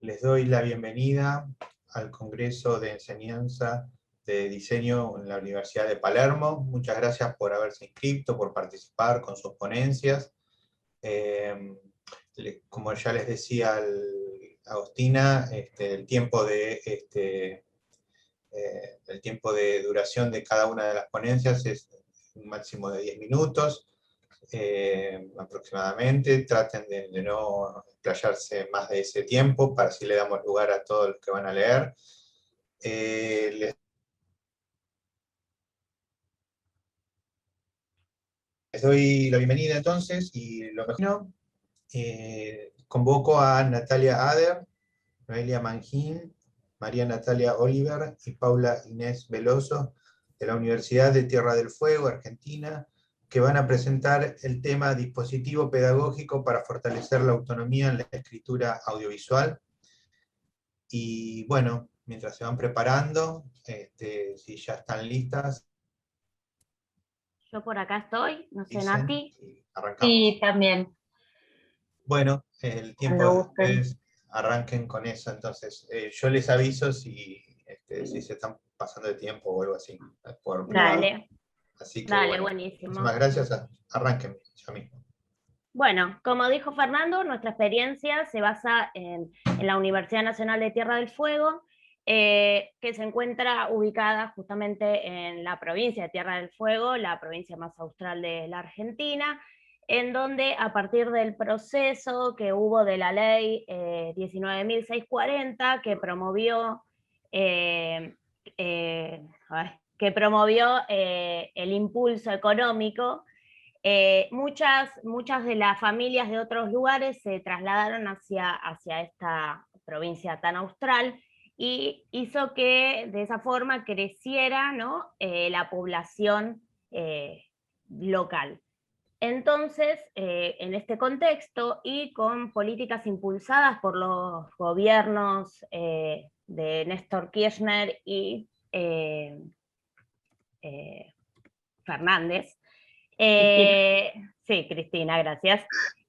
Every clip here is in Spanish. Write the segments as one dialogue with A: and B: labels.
A: Les doy la bienvenida al Congreso de Enseñanza de Diseño en la Universidad de Palermo. Muchas gracias por haberse inscrito, por participar con sus ponencias. Como ya les decía Agostina, el tiempo de duración de cada una de las ponencias es un máximo de 10 minutos. Aproximadamente. Traten de no explayarse más de ese tiempo para así le damos lugar a todos los que van a leer. Les doy la bienvenida entonces y lo mejor. Convoco a Natalia Ader, Noelia Mangín, María Natalia Oliver y Paula Inés Veloso de la Universidad de Tierra del Fuego, Argentina, que van a presentar el tema dispositivo pedagógico para fortalecer la autonomía en la escritura audiovisual. Y bueno, mientras se van preparando, si ya están listas,
B: Yo por acá estoy, no sé,
A: dicen,
B: Nati.
A: y arrancamos.
B: Sí, también,
A: Bueno, el tiempo
B: cuando
A: de
B: gusten.
A: ustedes, arranquen con eso, entonces yo les aviso si se están pasando de tiempo o algo así, por privado.
B: Dale,
A: Así que
B: dale,
A: bueno, muchísimas
B: buenísimo.
A: gracias, arranquen ya mismo.
B: Bueno, como dijo Fernando, nuestra experiencia se basa en la Universidad Nacional de Tierra del Fuego, que se encuentra ubicada justamente en la provincia de Tierra del Fuego, la provincia más austral de la Argentina, en donde a partir del proceso que hubo de la ley 19.640, eh, que promovió el impulso económico, muchas de las familias de otros lugares se trasladaron hacia esta provincia tan austral y hizo que de esa forma creciera, ¿no? La población local. Entonces, en este contexto y con políticas impulsadas por los gobiernos de Néstor Kirchner y eh, Fernández, eh, sí, Cristina, gracias.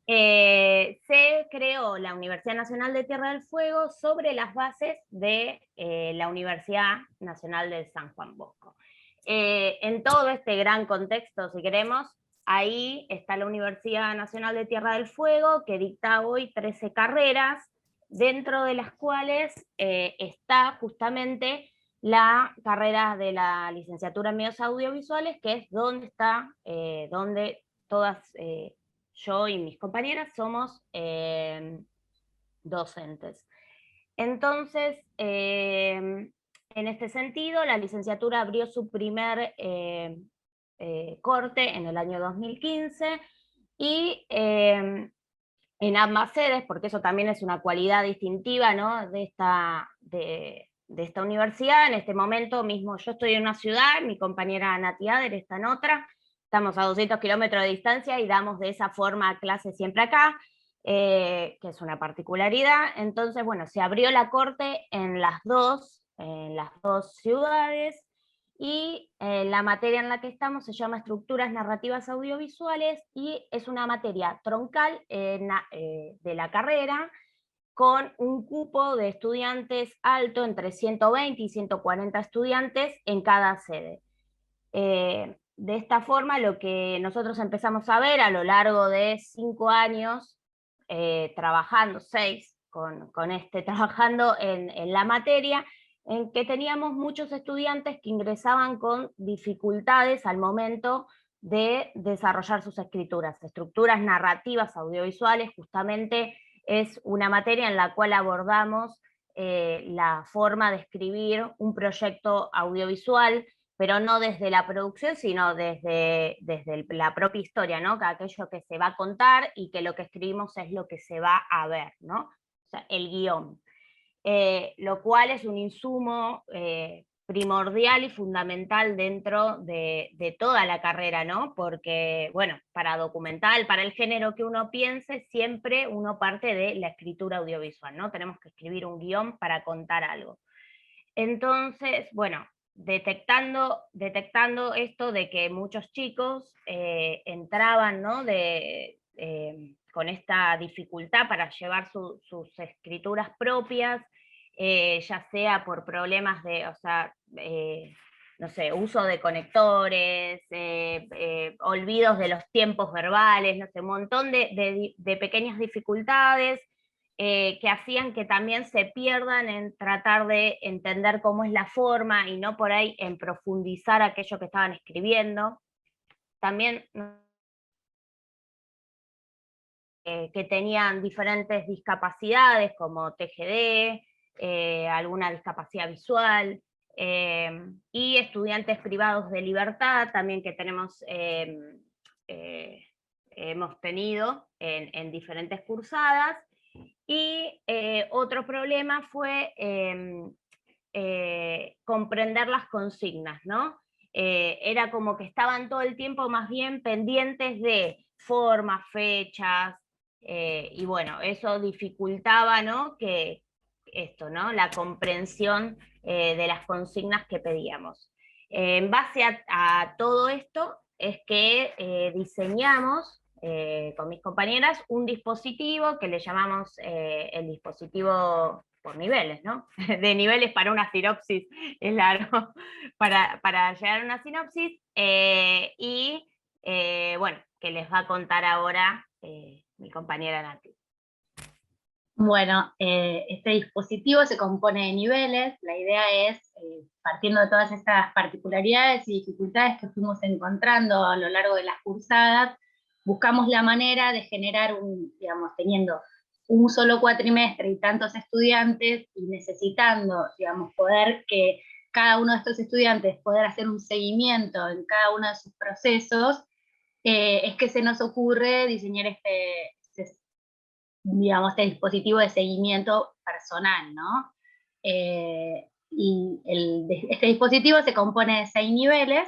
B: Se creó la Universidad Nacional de Tierra del Fuego sobre las bases de la Universidad Nacional de San Juan Bosco. En todo este gran contexto, si queremos, ahí está la Universidad Nacional de Tierra del Fuego, que dicta hoy 13 carreras, dentro de las cuales está justamente la carrera de la licenciatura en medios audiovisuales, que es donde está, donde todas, yo y mis compañeras somos docentes. Entonces, en este sentido, la licenciatura abrió su primer corte en el año 2015 y en ambas sedes, porque eso también es una cualidad distintiva, ¿no? de esta universidad. En este momento mismo yo estoy en una ciudad, mi compañera Nati Ader está en otra, estamos a 200 kilómetros de distancia y damos de esa forma clases siempre acá, que es una particularidad. Entonces, bueno, se abrió la corte en las dos ciudades, y la materia en la que estamos se llama Estructuras Narrativas Audiovisuales y es una materia troncal de la carrera, con un cupo de estudiantes alto, entre 120 y 140 estudiantes en cada sede. De esta forma, lo que nosotros empezamos a ver a lo largo de 5 años, trabajando, 6, trabajando en la materia, en que teníamos muchos estudiantes que ingresaban con dificultades al momento de desarrollar sus escrituras. Estructuras narrativas audiovisuales justamente es una materia en la cual abordamos la forma de escribir un proyecto audiovisual, pero no desde la producción, sino desde la propia historia, ¿no? Que aquello que se va a contar y que lo que escribimos es lo que se va a ver, ¿no? O sea, el guión. Lo cual es un insumo primordial y fundamental dentro de toda la carrera, ¿no? Porque, bueno, para documental, para el género que uno piense, siempre uno parte de la escritura audiovisual, ¿no? Tenemos que escribir un guión para contar algo. Entonces, bueno, detectando esto de que muchos chicos entraban, ¿no? con esta dificultad para llevar sus escrituras propias, ya sea por problemas de, o sea, no sé, uso de conectores, olvidos de los tiempos verbales, no sé, un montón de pequeñas dificultades que hacían que también se pierdan en tratar de entender cómo es la forma y no por ahí en profundizar aquello que estaban escribiendo. También que tenían diferentes discapacidades como TGD, alguna discapacidad visual, y estudiantes privados de libertad también que hemos tenido en diferentes cursadas. Y otro problema fue comprender las consignas, ¿no? Era como que estaban todo el tiempo más bien pendientes de formas, fechas, y bueno, eso dificultaba, ¿no? Que esto, ¿no? La comprensión de las consignas que pedíamos. En base a todo esto es que diseñamos con mis compañeras un dispositivo que le llamamos el dispositivo por niveles, ¿no? De niveles para una sinopsis es largo, para llegar a una sinopsis, y bueno, que les va a contar ahora mi compañera Nati.
C: Bueno, este dispositivo se compone de niveles. La idea es, partiendo de todas estas particularidades y dificultades que fuimos encontrando a lo largo de las cursadas, buscamos la manera de generar digamos, teniendo un solo cuatrimestre y tantos estudiantes, y necesitando, digamos, poder que cada uno de estos estudiantes poder hacer un seguimiento en cada uno de sus procesos, es que se nos ocurre diseñar digamos, este dispositivo de seguimiento personal, ¿no? Y este dispositivo se compone de 6 niveles.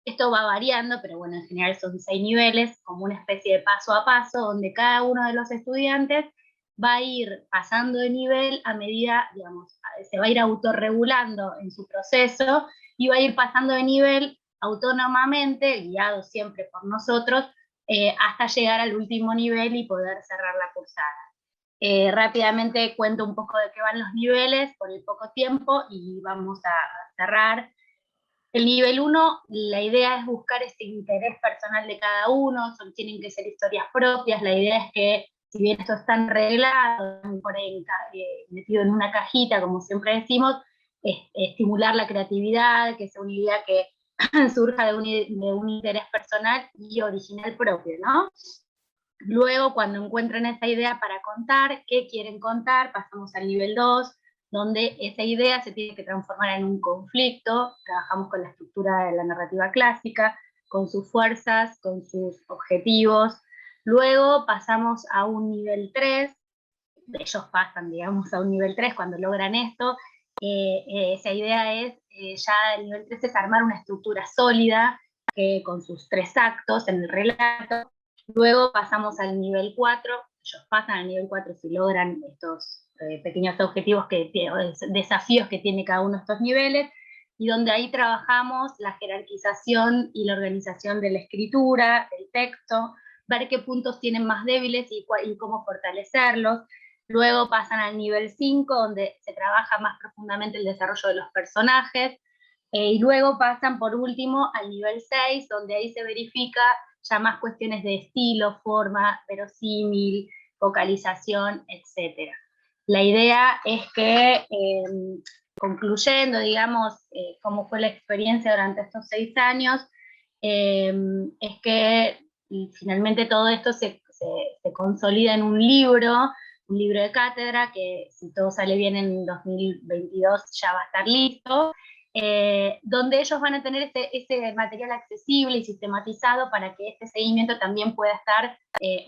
C: Esto va variando, pero bueno, en general son 6 niveles, como una especie de paso a paso, donde cada uno de los estudiantes va a ir pasando de nivel a medida, digamos, se va a ir autorregulando en su proceso y va a ir pasando de nivel autónomamente, guiado siempre por nosotros, hasta llegar al último nivel y poder cerrar la cursada. Rápidamente cuento un poco de qué van los niveles por el poco tiempo y vamos a cerrar. El nivel 1, la idea es buscar ese interés personal de cada uno, tienen que ser historias propias. La idea es que, si bien esto está reglado, por ahí metido en una cajita, como siempre decimos, estimular la creatividad, que sea una idea que surja de un interés personal y original propio, ¿no? Luego, cuando encuentran esa idea para contar, qué quieren contar, pasamos al nivel 2, donde esa idea se tiene que transformar en un conflicto. Trabajamos con la estructura de la narrativa clásica, con sus fuerzas, con sus objetivos. Luego pasamos a un nivel 3, ellos pasan, digamos, a un nivel 3 cuando logran esto. Esa idea es, ya el nivel 3 es armar una estructura sólida, con sus 3 actos en el relato. Luego pasamos al nivel 4, ellos pasan al nivel 4 si logran estos pequeños objetivos, desafíos que tiene cada uno de estos niveles, y donde ahí trabajamos la jerarquización y la organización de la escritura, del texto, ver qué puntos tienen más débiles y cómo fortalecerlos. Luego pasan al nivel 5, donde se trabaja más profundamente el desarrollo de los personajes, y luego pasan por último al nivel 6, donde ahí se verifica ya más cuestiones de estilo, forma, verosímil, vocalización, etc. La idea es que, concluyendo, digamos, cómo fue la experiencia durante estos 6 años, es que finalmente todo esto se consolida en un libro de cátedra, que si todo sale bien en 2022 ya va a estar listo, donde ellos van a tener ese material accesible y sistematizado para que este seguimiento también pueda estar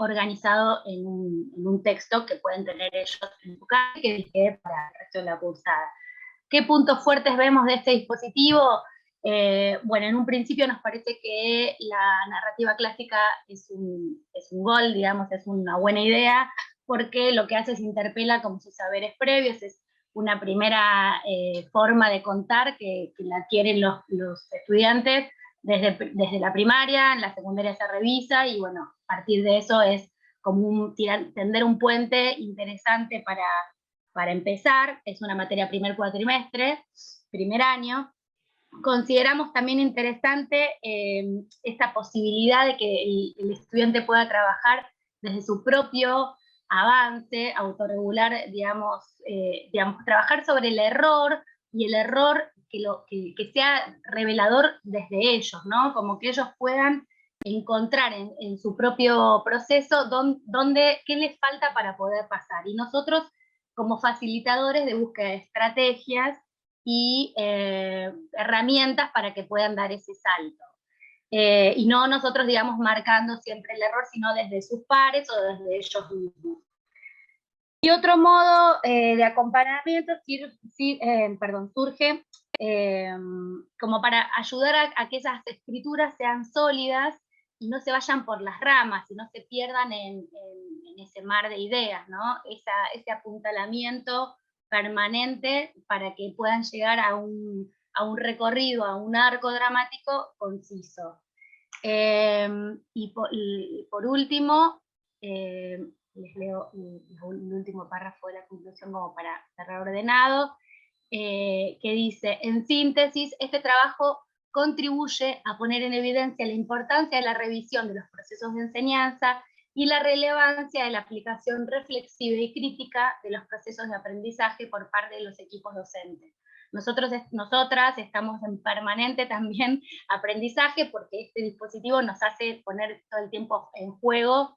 C: organizado en un texto que pueden tener ellos en su casa y que les quede para el resto de la cursada. ¿Qué puntos fuertes vemos de este dispositivo? Bueno, en un principio nos parece que la narrativa clásica es un gol, digamos, es una buena idea, porque lo que hace es interpela como sus saberes previos, es una primera forma de contar que la adquieren los estudiantes desde la primaria. En la secundaria se revisa y bueno, a partir de eso es como tender un puente interesante para empezar. Es una materia primer cuatrimestre, primer año. Consideramos también interesante esta posibilidad de que el estudiante pueda trabajar desde su propio avance, autorregular, digamos, trabajar sobre el error, y el error que sea revelador desde ellos, ¿no? Como que ellos puedan encontrar en su propio proceso qué les falta para poder pasar. Y nosotros, como facilitadores de búsqueda de estrategias y herramientas para que puedan dar ese salto. Y no nosotros, digamos, marcando siempre el error, sino desde sus pares o desde ellos mismos. Y otro modo de acompañamiento surge como para ayudar a que esas escrituras sean sólidas y no se vayan por las ramas y no se pierdan en ese mar de ideas, ¿no? Ese apuntalamiento permanente para que puedan llegar a un recorrido, a un arco dramático conciso. Y por último, les leo el último párrafo de la conclusión como para cerrar ordenado, que dice: en síntesis, este trabajo contribuye a poner en evidencia la importancia de la revisión de los procesos de enseñanza y la relevancia de la aplicación reflexiva y crítica de los procesos de aprendizaje por parte de los equipos docentes. Nosotras estamos en permanente también aprendizaje, porque este dispositivo nos hace poner todo el tiempo en juego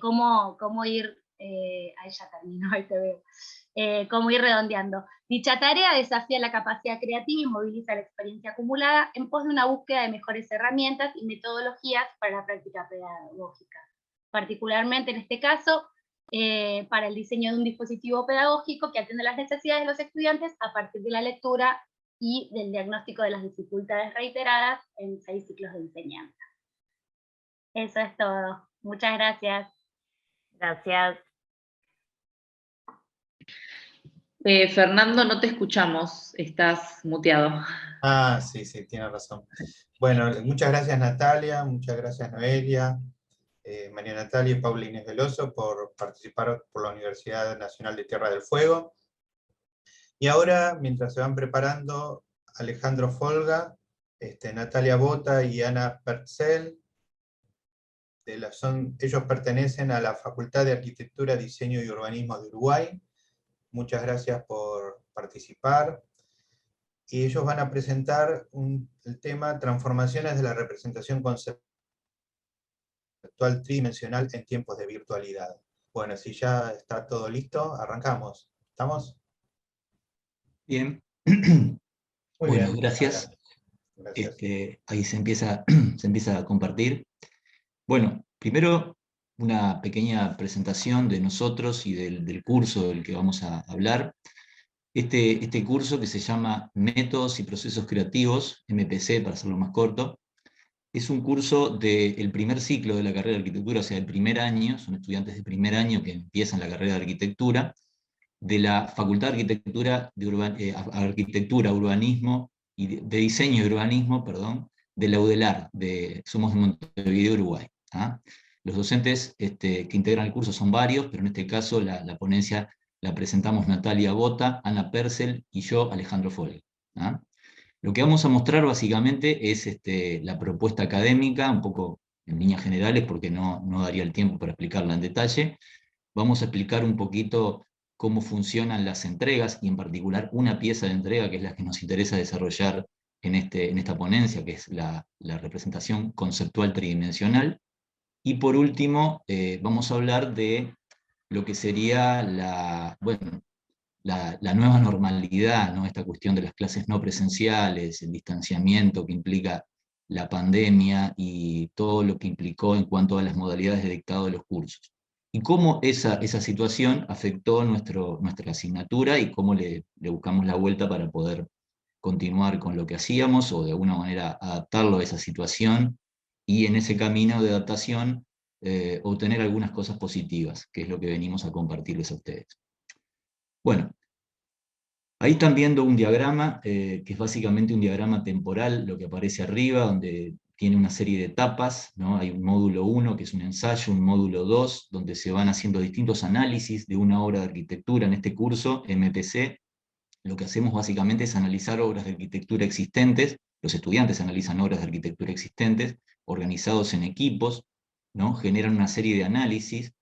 C: cómo ir, ahí ya terminó, ahí te veo, cómo ir redondeando. Dicha tarea desafía la capacidad creativa y moviliza la experiencia acumulada en pos de una búsqueda de mejores herramientas y metodologías para la práctica pedagógica. Particularmente en este caso, para el diseño de un dispositivo pedagógico que atiende las necesidades de los estudiantes a partir de la lectura y del diagnóstico de las dificultades reiteradas en 6 ciclos de enseñanza. Eso es todo. Muchas gracias.
B: Gracias.
D: Fernando, no te escuchamos, estás muteado.
A: Ah, sí, tiene razón. Bueno, muchas gracias Natalia, muchas gracias Noelia, María Natalia y Paula Inés Veloso por participar por la Universidad Nacional de Tierra del Fuego. Y ahora, mientras se van preparando, Alejandro Folga, Natalia Bota y Ana Pertzel, ellos pertenecen a la Facultad de Arquitectura, Diseño y Urbanismo de Uruguay. Muchas gracias por participar. Y ellos van a presentar el tema Transformaciones de la representación conceptual tridimensional en tiempos de virtualidad. Bueno, si ya está todo listo, arrancamos. ¿Estamos?
E: Bien.
A: Muy
E: bueno,
A: bien.
E: gracias.
A: Gracias.
E: Ahí se empieza a compartir. Bueno, primero una pequeña presentación de nosotros y del curso del que vamos a hablar. Este curso, que se llama Métodos y Procesos Creativos, MPC para hacerlo más corto, es un curso del primer ciclo de la carrera de arquitectura, o sea, el primer año, son estudiantes de primer año que empiezan la carrera de arquitectura, de la Facultad de Arquitectura, Urbanismo y de Diseño y Urbanismo, perdón, de la UDELAR, somos de Montevideo, Uruguay. ¿Ah? Los docentes que integran el curso son varios, pero en este caso la ponencia la presentamos Natalia Bota, Ana Pertzel y yo, Alejandro Folga. ¿Ah? Lo que vamos a mostrar básicamente es la propuesta académica, un poco en líneas generales, porque no daría el tiempo para explicarla en detalle. Vamos a explicar un poquito cómo funcionan las entregas, y en particular una pieza de entrega, que es la que nos interesa desarrollar en esta ponencia, que es la representación conceptual tridimensional. Y por último, vamos a hablar de lo que sería la nueva normalidad, ¿no? Esta cuestión de las clases no presenciales, el distanciamiento que implica la pandemia y todo lo que implicó en cuanto a las modalidades de dictado de los cursos. Y cómo esa situación afectó nuestra asignatura y cómo le buscamos la vuelta para poder continuar con lo que hacíamos o de alguna manera adaptarlo a esa situación y en ese camino de adaptación obtener algunas cosas positivas, que es lo que venimos a compartirles a ustedes. Bueno, ahí están viendo un diagrama, que es básicamente un diagrama temporal, lo que aparece arriba, donde tiene una serie de etapas, ¿no? Hay un módulo 1 que es un ensayo, un módulo 2 donde se van haciendo distintos análisis de una obra de arquitectura. En este curso, MPC, lo que hacemos básicamente es analizar obras de arquitectura existentes, los estudiantes analizan obras de arquitectura existentes, organizados en equipos, ¿no? Generan una serie de análisis,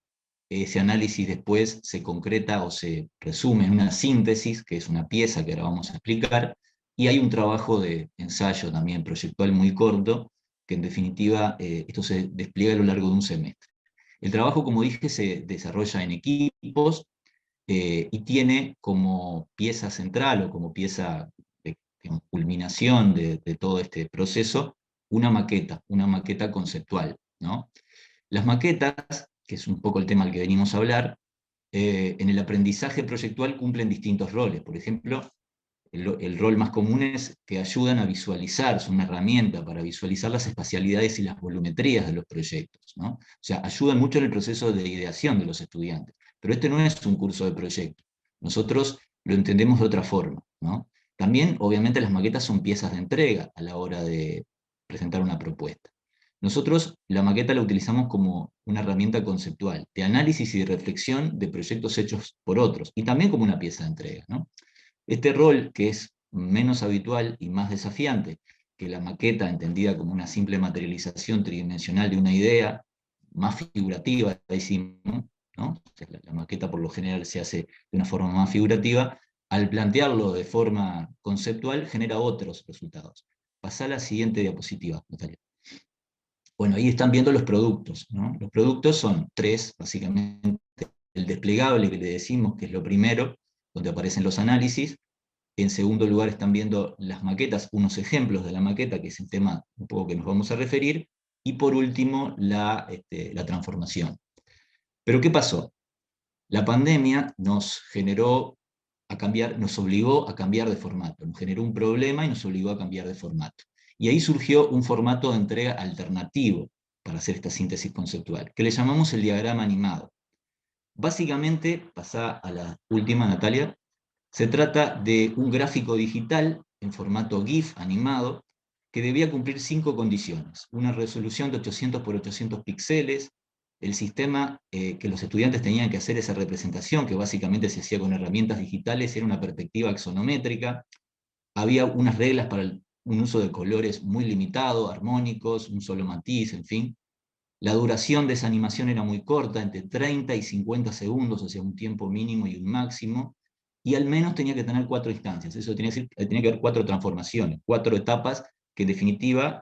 E: ese análisis después se concreta o se resume en una síntesis, que es una pieza que ahora vamos a explicar, y hay un trabajo de ensayo también proyectual muy corto, que en definitiva esto se despliega a lo largo de un semestre. El trabajo, como dije, se desarrolla en equipos, y tiene como pieza central o como pieza de culminación de todo este proceso una maqueta conceptual, ¿no? Las maquetas, que es un poco el tema al que venimos a hablar, en el aprendizaje proyectual cumplen distintos roles. Por ejemplo, el rol más común es que ayudan a visualizar, son una herramienta para visualizar las espacialidades y las volumetrías de los proyectos, ¿no? O sea, ayudan mucho en el proceso de ideación de los estudiantes. Pero este no es un curso de proyecto. Nosotros lo entendemos de otra forma, ¿no? También, obviamente, las maquetas son piezas de entrega a la hora de presentar una propuesta. Nosotros la maqueta la utilizamos como una herramienta conceptual, de análisis y de reflexión de proyectos hechos por otros, y también como una pieza de entrega, ¿no? Este rol, que es menos habitual y más desafiante que la maqueta entendida como una simple materialización tridimensional de una idea, más figurativa, decimos, ¿no? O sea, la maqueta por lo general se hace de una forma más figurativa, al plantearlo de forma conceptual genera otros resultados. Pasá a la siguiente diapositiva, Natalia. Bueno, ahí están viendo los productos, ¿no? Los productos son tres, básicamente. El desplegable, que le decimos que es lo primero, donde aparecen los análisis. En segundo lugar están viendo las maquetas, unos ejemplos de la maqueta, que es el tema un poco que nos vamos a referir. Y por último, la transformación. Pero ¿qué pasó? La pandemia nos generó nos obligó a cambiar de formato, nos generó un problema y nos obligó a cambiar de formato. Y ahí surgió un formato de entrega alternativo para hacer esta síntesis conceptual, que le llamamos el diagrama animado. Básicamente, pasá a la última, Natalia, se trata de un gráfico digital en formato GIF animado que debía cumplir 5 condiciones. Una resolución de 800 por 800 píxeles, el sistema que los estudiantes tenían que hacer esa representación, que básicamente se hacía con herramientas digitales, era una perspectiva axonométrica, había unas reglas para un uso de colores muy limitado, armónicos, un solo matiz, en fin. La duración de esa animación era muy corta, entre 30 y 50 segundos, o sea, un tiempo mínimo y un máximo, y al menos tenía que tener 4 instancias, eso tenía que haber 4 transformaciones, 4 etapas que en definitiva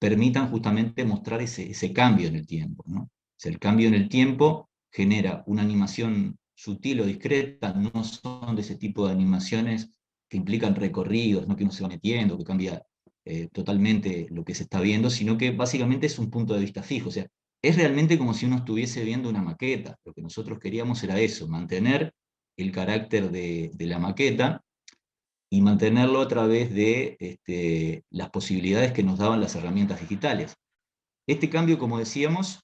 E: permitan justamente mostrar ese cambio en el tiempo, ¿no? O sea, el cambio en el tiempo genera una animación sutil o discreta, no son de ese tipo de animaciones que implican recorridos, no que uno se va metiendo, que cambia totalmente lo que se está viendo, sino que básicamente es un punto de vista fijo. O sea, es realmente como si uno estuviese viendo una maqueta. Lo que nosotros queríamos era eso, mantener el carácter de la maqueta y mantenerlo a través de las posibilidades que nos daban las herramientas digitales. Este cambio, como decíamos,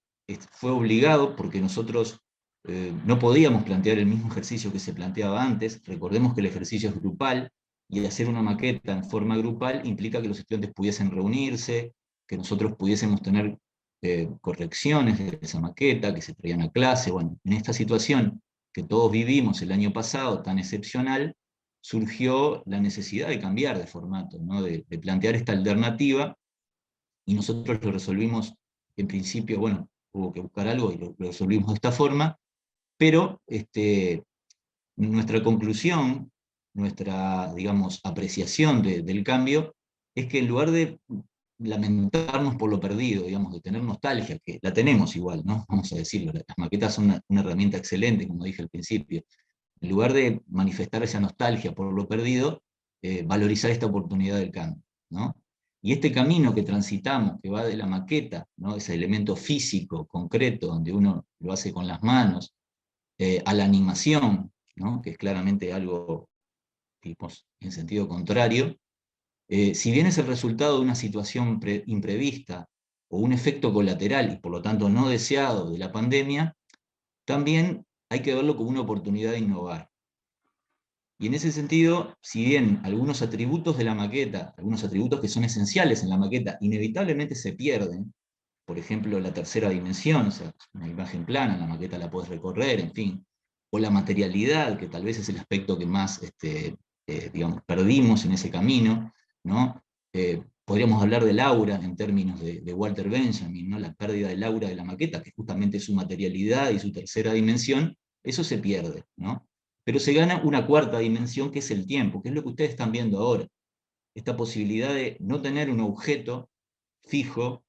E: fue obligado porque nosotros no podíamos plantear el mismo ejercicio que se planteaba antes. Recordemos que el ejercicio es grupal, y hacer una maqueta en forma grupal implica que los estudiantes pudiesen reunirse, que nosotros pudiésemos tener correcciones de esa maqueta, que se traían a clase. Bueno, en esta situación que todos vivimos el año pasado, tan excepcional, surgió la necesidad de cambiar de formato, ¿no? de plantear esta alternativa, y nosotros lo resolvimos, en principio, bueno, hubo que buscar algo y lo resolvimos de esta forma, pero nuestra conclusión, nuestra, digamos, apreciación del cambio, es que en lugar de lamentarnos por lo perdido, digamos, de tener nostalgia, que la tenemos igual, ¿no? Vamos a decirlo, las maquetas son una herramienta excelente, como dije al principio, en lugar de manifestar esa nostalgia por lo perdido, valorizar esta oportunidad del cambio, ¿no? Y este camino que transitamos, que va de la maqueta, ¿no? Ese elemento físico, concreto, donde uno lo hace con las manos, a la animación, ¿no? Que es claramente algo, digamos, en sentido contrario, si bien es el resultado de una situación imprevista o un efecto colateral y por lo tanto no deseado de la pandemia, también hay que verlo como una oportunidad de innovar. Y en ese sentido, si bien algunos atributos de la maqueta, algunos atributos que son esenciales en la maqueta, inevitablemente se pierden, por ejemplo, la tercera dimensión, o sea, una imagen plana, la maqueta la puedes recorrer, en fin, o la materialidad, que tal vez es el aspecto que más digamos, perdimos en ese camino, ¿no? Podríamos hablar del aura en términos de Walter Benjamin, ¿no? La pérdida del aura de la maqueta, que justamente es su materialidad y su tercera dimensión, eso se pierde, ¿no? Pero se gana una cuarta dimensión, que es el tiempo, que es lo que ustedes están viendo ahora. Esta posibilidad de no tener un objeto fijo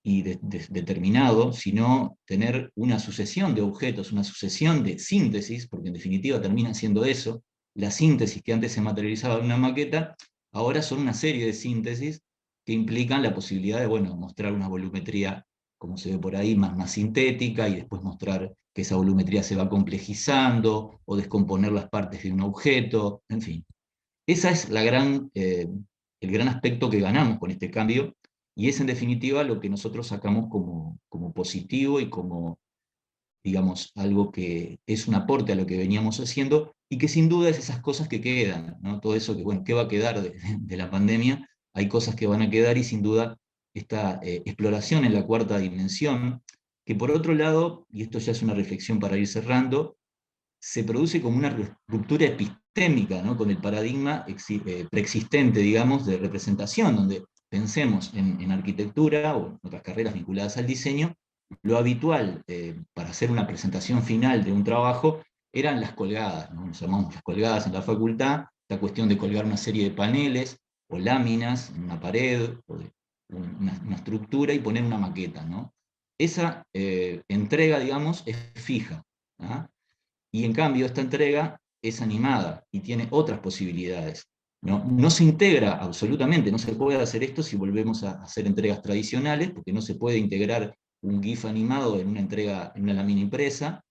E: y determinado, sino tener una sucesión de objetos, una sucesión de síntesis, porque en definitiva termina siendo eso, la síntesis que antes se materializaba en una maqueta, ahora son una serie de síntesis que implican la posibilidad de, bueno, mostrar una volumetría, como se ve por ahí, más sintética, y después mostrar que esa volumetría se va complejizando, o descomponer las partes de un objeto, en fin. Esa es el gran aspecto que ganamos con este cambio, y es en definitiva lo que nosotros sacamos como positivo y como, digamos, algo que es un aporte a lo que veníamos haciendo, y que sin duda es esas cosas que quedan, ¿no? Todo eso que, bueno, ¿qué va a quedar de la pandemia? Hay cosas que van a quedar, y sin duda esta exploración en la cuarta dimensión, que por otro lado, y esto ya es una reflexión para ir cerrando, se produce como una ruptura epistémica, ¿no? Con el paradigma preexistente, digamos, de representación, donde pensemos en arquitectura o en otras carreras vinculadas al diseño, lo habitual para hacer una presentación final de un trabajo eran las colgadas, ¿no? Nos llamamos las colgadas en la facultad, la cuestión de colgar una serie de paneles o láminas en una pared o de una estructura y poner una maqueta, ¿no? Esa entrega, digamos, es fija, ¿no? Y en cambio esta entrega es animada y tiene otras posibilidades. No se integra absolutamente, no se puede hacer esto si volvemos a hacer entregas tradicionales, porque no se puede integrar un GIF animado en una entrega, en una lámina impresa,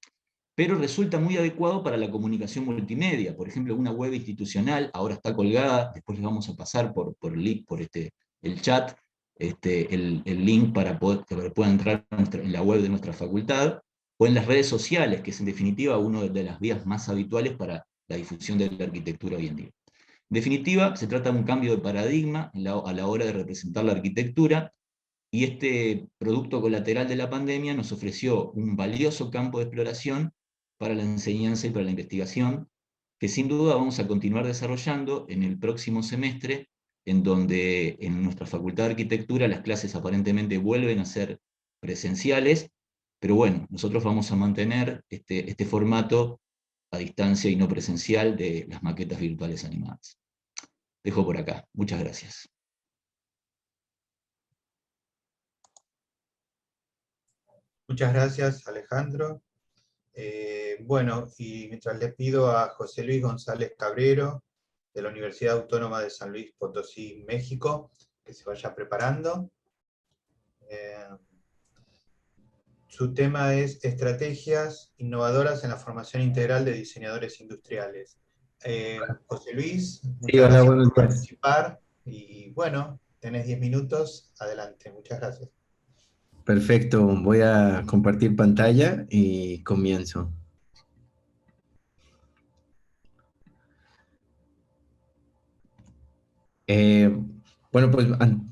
E: pero resulta muy adecuado para la comunicación multimedia. Por ejemplo, una web institucional ahora está colgada, después les vamos a pasar por el chat, el link para que puedan entrar en la web de nuestra facultad, o en las redes sociales, que es en definitiva una de las vías más habituales para la difusión de la arquitectura hoy en día. En definitiva, se trata de un cambio de paradigma a la hora de representar la arquitectura, y este producto colateral de la pandemia nos ofreció un valioso campo de exploración para la enseñanza y para la investigación, que sin duda vamos a continuar desarrollando en el próximo semestre, en donde en nuestra Facultad de Arquitectura las clases aparentemente vuelven a ser presenciales, pero bueno, nosotros vamos a mantener este formato a distancia y no presencial de las maquetas virtuales animadas. Dejo por acá. Muchas gracias.
A: Muchas gracias, Alejandro. Bueno, y mientras le pido a José Luis González Cabrero, de la Universidad Autónoma de San Luis Potosí, México, que se vaya preparando. Su tema es Estrategias innovadoras en la formación integral de diseñadores industriales. José Luis, muchas
F: hola,
A: gracias
F: buenos
A: por
F: días.
A: participar, y bueno, tenés 10 minutos, adelante, muchas gracias.
F: Perfecto, voy a compartir pantalla y comienzo. Bueno, pues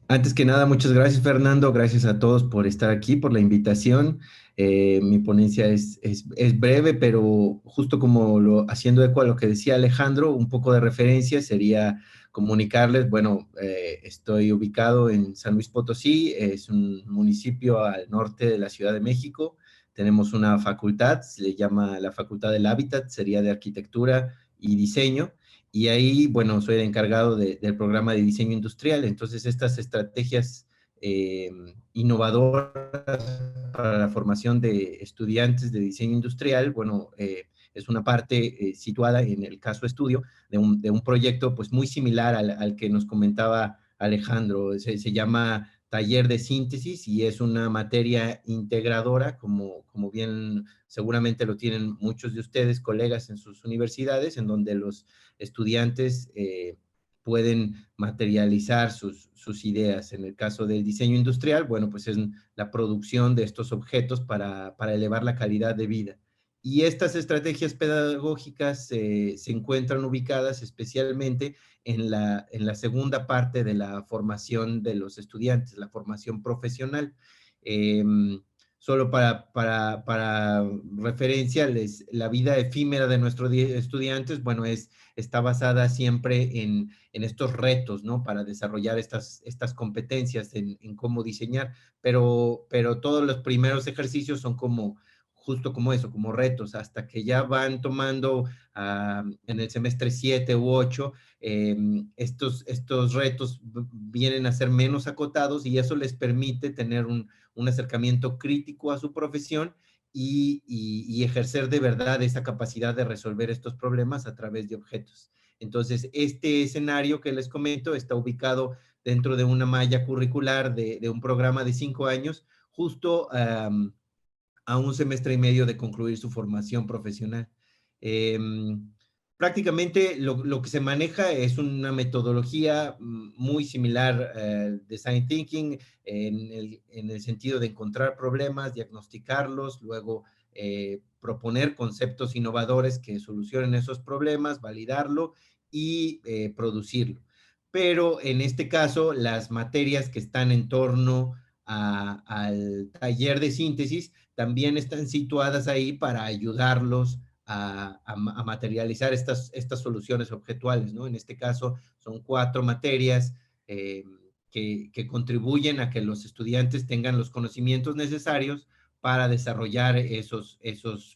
F: antes que nada, muchas gracias, Fernando. Gracias a todos por estar aquí, por la invitación. Mi ponencia es breve, pero justo como haciendo eco a lo que decía Alejandro, un poco de referencia sería comunicarles, bueno, estoy ubicado en San Luis Potosí, es un municipio al norte de la Ciudad de México. Tenemos una facultad, se le llama la Facultad del Hábitat, sería de Arquitectura y Diseño. Y ahí, bueno, soy el encargado del programa de diseño industrial. Entonces, estas estrategias innovadoras para la formación de estudiantes de diseño industrial, bueno, es una parte situada en el caso estudio de un proyecto pues muy similar al que nos comentaba Alejandro. Se llama Taller de Síntesis y es una materia integradora, como bien seguramente lo tienen muchos de ustedes, colegas en sus universidades, en donde los estudiantes pueden materializar sus ideas. En el caso del diseño industrial, bueno, pues es la producción de estos objetos para elevar la calidad de vida. Y estas estrategias pedagógicas se encuentran ubicadas especialmente en la segunda parte de la formación de los estudiantes, la formación profesional. Solo para referencia, la vida efímera de nuestros estudiantes, bueno, está basada siempre en estos retos, ¿no? Para desarrollar estas competencias en cómo diseñar, pero todos los primeros ejercicios son justo como eso, como retos, hasta que ya van tomando en el semestre 7 u 8, estos retos vienen a ser menos acotados y eso les permite tener un acercamiento crítico a su profesión y ejercer de verdad esa capacidad de resolver estos problemas a través de objetos. Entonces, este escenario que les comento está ubicado dentro de una malla curricular de un programa de 5 años, justo a un semestre y medio de concluir su formación profesional. Prácticamente lo que se maneja es una metodología muy similar Design Thinking en el sentido de encontrar problemas, diagnosticarlos, luego proponer conceptos innovadores que solucionen esos problemas, validarlo y producirlo. Pero en este caso, las materias que están en torno al taller de síntesis también están situadas ahí para ayudarlos a materializar estas soluciones objetuales, ¿no? En este caso son 4 materias que contribuyen a que los estudiantes tengan los conocimientos necesarios para desarrollar esos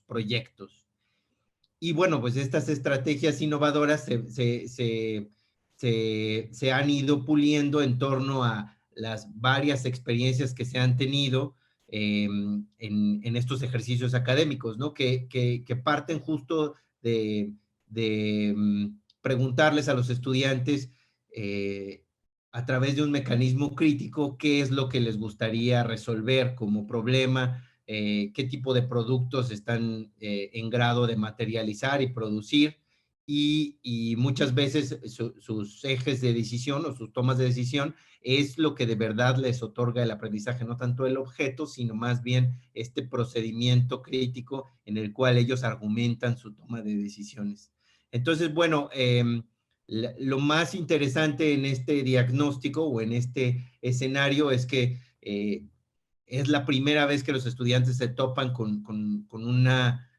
F: proyectos. Y bueno, pues estas estrategias innovadoras se han ido puliendo en torno a las varias experiencias que se han tenido en estos ejercicios académicos, ¿no? Que parten justo de preguntarles a los estudiantes a través de un mecanismo crítico qué es lo que les gustaría resolver como problema, qué tipo de productos están en grado de materializar y producir, y muchas veces sus ejes de decisión o sus tomas de decisión es lo que de verdad les otorga el aprendizaje, no tanto el objeto, sino más bien este procedimiento crítico en el cual ellos argumentan su toma de decisiones. Entonces, bueno, lo más interesante en este diagnóstico o en este escenario es que es la primera vez que los estudiantes se topan con una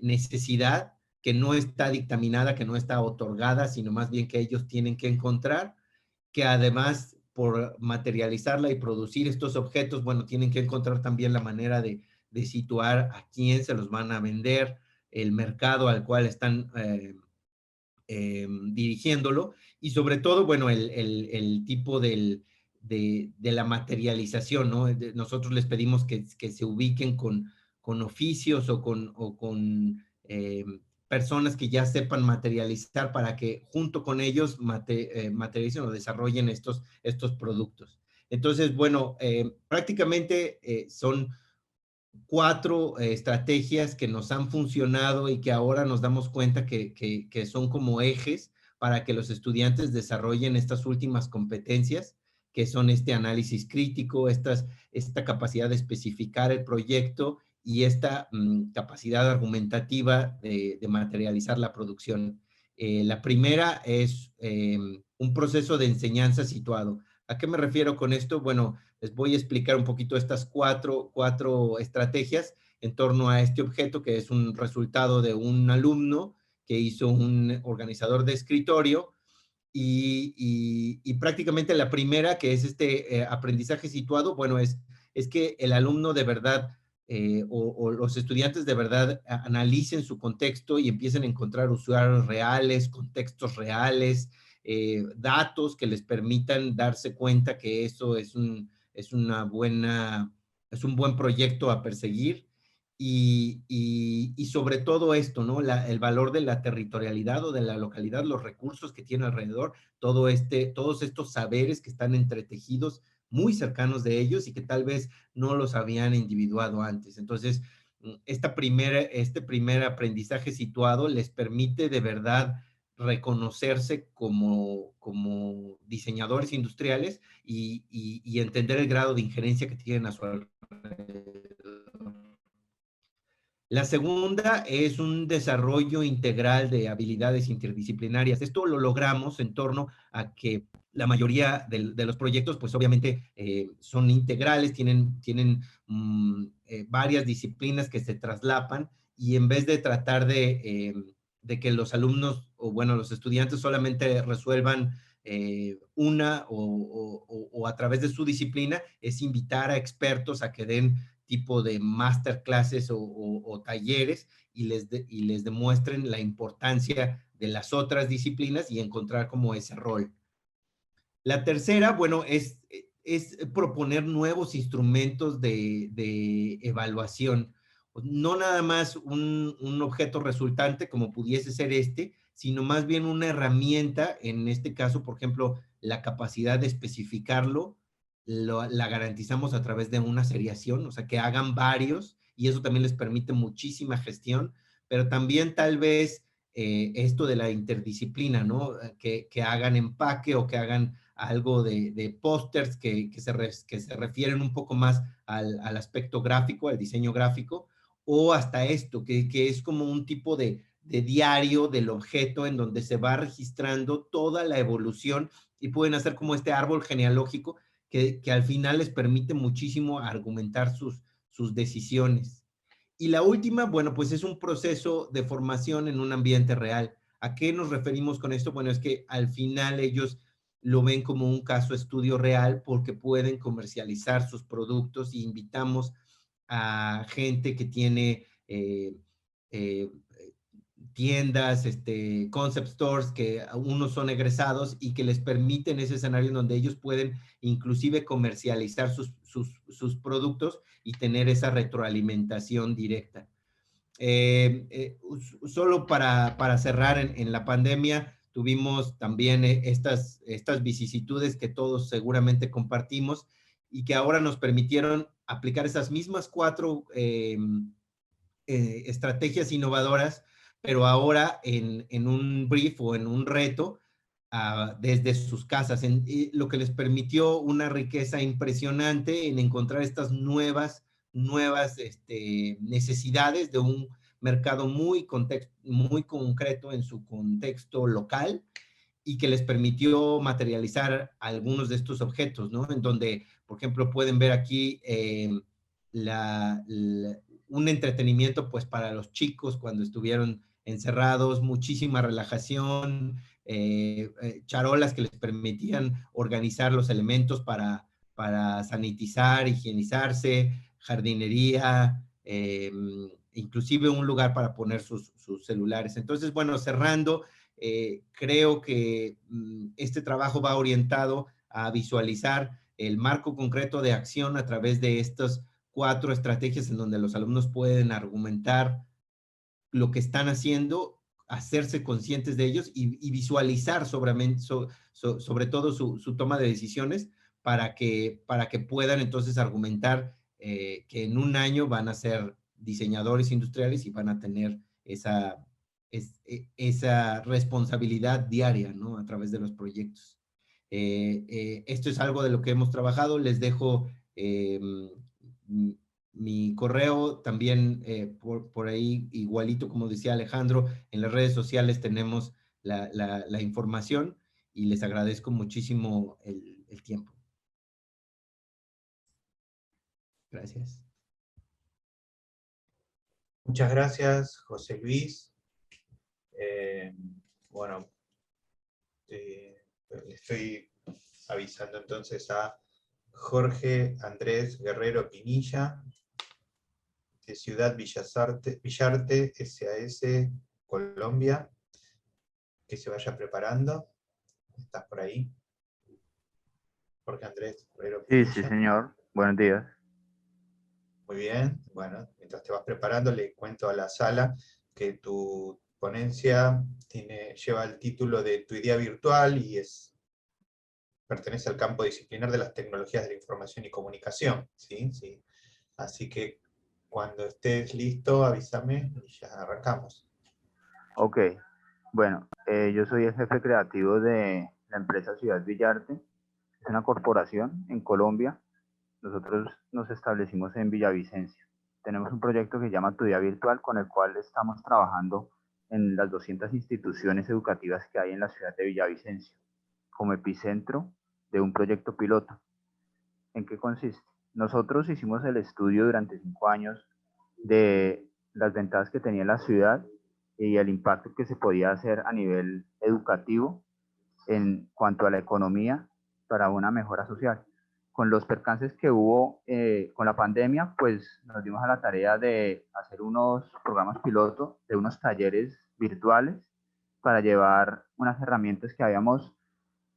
F: necesidad que no está dictaminada, que no está otorgada, sino más bien que ellos tienen que encontrar, que además por materializarla y producir estos objetos, bueno, tienen que encontrar también la manera de situar a quién se los van a vender, el mercado al cual están dirigiéndolo, y sobre todo, bueno, el tipo de la materialización, ¿no? Nosotros les pedimos que se ubiquen con oficios o con personas que ya sepan materializar para que junto con ellos materialicen o desarrollen estos productos. Entonces, bueno, prácticamente son 4 estrategias que nos han funcionado y que ahora nos damos cuenta que son como ejes para que los estudiantes desarrollen estas últimas competencias, que son este análisis crítico, esta capacidad de especificar el proyecto y esta capacidad argumentativa de materializar la producción. La primera es un proceso de enseñanza situado. ¿A qué me refiero con esto? Bueno, les voy a explicar un poquito estas cuatro estrategias en torno a este objeto, que es un resultado de un alumno que hizo un organizador de escritorio, y prácticamente la primera, que es este aprendizaje situado, bueno, es que el alumno de verdad o los estudiantes de verdad analicen su contexto y empiecen a encontrar usuarios reales, contextos reales, datos que les permitan darse cuenta que eso es un buen proyecto a perseguir, y sobre todo esto, ¿no? El valor de la territorialidad o de la localidad, los recursos que tiene alrededor, todos estos saberes que están entretejidos muy cercanos de ellos y que tal vez no los habían individuado antes. Entonces, este primer aprendizaje situado les permite de verdad reconocerse como diseñadores industriales y entender el grado de injerencia que tienen a su alrededor. La segunda es un desarrollo integral de habilidades interdisciplinarias. Esto lo logramos en torno a que la mayoría de los proyectos, pues obviamente son integrales, tienen varias disciplinas que se traslapan, y en vez de tratar de que los alumnos, o bueno, los estudiantes solamente resuelvan una o a través de su disciplina, es invitar a expertos a que den tipo de masterclasses o talleres y les demuestren la importancia de las otras disciplinas y encontrar como ese rol. La tercera, bueno, es proponer nuevos instrumentos de evaluación. No nada más un objeto resultante como pudiese ser este, sino más bien una herramienta, en este caso, por ejemplo, la capacidad de especificarlo, la garantizamos a través de una seriación, o sea, que hagan varios, y eso también les permite muchísima gestión, pero también tal vez esto de la interdisciplina, ¿no? Que hagan empaque o que hagan algo de pósters que se refieren un poco más al aspecto gráfico, al diseño gráfico, o hasta esto, que es como un tipo de diario del objeto en donde se va registrando toda la evolución y pueden hacer como este árbol genealógico que al final les permite muchísimo argumentar sus decisiones. Y la última, bueno, pues es un proceso de formación en un ambiente real. ¿A qué nos referimos con esto? Bueno, es que al final ellos lo ven como un caso estudio real porque pueden comercializar sus productos, y invitamos a gente que tiene eh, tiendas, concept stores, que unos son egresados y que les permiten ese escenario en donde ellos pueden inclusive comercializar sus productos y tener esa retroalimentación directa. Solo para cerrar, en la pandemia tuvimos también estas vicisitudes que todos seguramente compartimos y que ahora nos permitieron aplicar esas mismas 4 estrategias innovadoras, pero ahora en un brief o en un reto desde sus casas, lo que les permitió una riqueza impresionante en encontrar estas nuevas necesidades de un mercado muy concreto en su contexto local, y que les permitió materializar algunos de estos objetos, ¿no? En donde, por ejemplo, pueden ver aquí un entretenimiento pues para los chicos cuando estuvieron encerrados, muchísima relajación, charolas que les permitían organizar los elementos para sanitizar, higienizarse, jardinería, inclusive un lugar para poner sus celulares. Entonces, bueno, cerrando, creo que este trabajo va orientado a visualizar el marco concreto de acción a través de estas 4 estrategias en donde los alumnos pueden argumentar lo que están haciendo, hacerse conscientes de ellos y visualizar sobre todo su toma de decisiones para que puedan entonces argumentar que en un año van a ser diseñadores industriales y van a tener esa responsabilidad diaria, ¿no? A través de los proyectos. Esto es algo de lo que hemos trabajado. Les dejo mi correo también por ahí, igualito como decía Alejandro, en las redes sociales tenemos la información, y les agradezco muchísimo el tiempo. Gracias.
A: Muchas gracias, José Luis. Bueno, estoy avisando entonces a Jorge Andrés Guerrero Pinilla, de Ciudad Villarte, SAS, Colombia, que se vaya preparando. ¿Estás por ahí? Jorge Andrés Guerrero Pinilla.
G: Sí, señor. Buenos días.
A: Muy bien. Bueno, mientras te vas preparando, le cuento a la sala que tu ponencia lleva el título de Tu idea virtual y pertenece al campo disciplinar de las tecnologías de la información y comunicación. ¿Sí? Sí. Así que cuando estés listo, avísame y ya arrancamos.
G: Ok. Bueno, yo soy el jefe creativo de la empresa Ciudad Villarte. Es una corporación en Colombia. Nosotros nos establecimos en Villavicencio. tenemos un proyecto que se llama Tu Día Virtual, con el cual estamos trabajando en las 200 instituciones educativas que hay en la ciudad de Villavicencio, como epicentro de un proyecto piloto. ¿En qué consiste? Nosotros hicimos el estudio durante 5 años de las ventajas que tenía la ciudad y el impacto que se podía hacer a nivel educativo en cuanto a la economía para una mejora social. Con los percances que hubo con la pandemia, pues nos dimos a la tarea de hacer unos programas piloto, de unos talleres virtuales para llevar unas herramientas que habíamos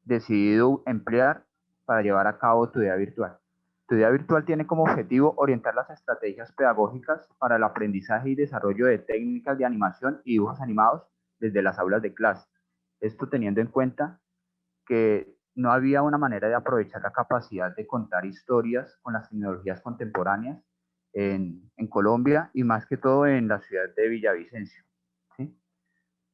G: decidido emplear para llevar a cabo Tu Día Virtual. Tu Día Virtual tiene como objetivo orientar las estrategias pedagógicas para el aprendizaje y desarrollo de técnicas de animación y dibujos animados desde las aulas de clase. Esto teniendo en cuenta que no había una manera de aprovechar la capacidad de contar historias con las tecnologías contemporáneas en Colombia y más que todo en la ciudad de Villavicencio, ¿sí?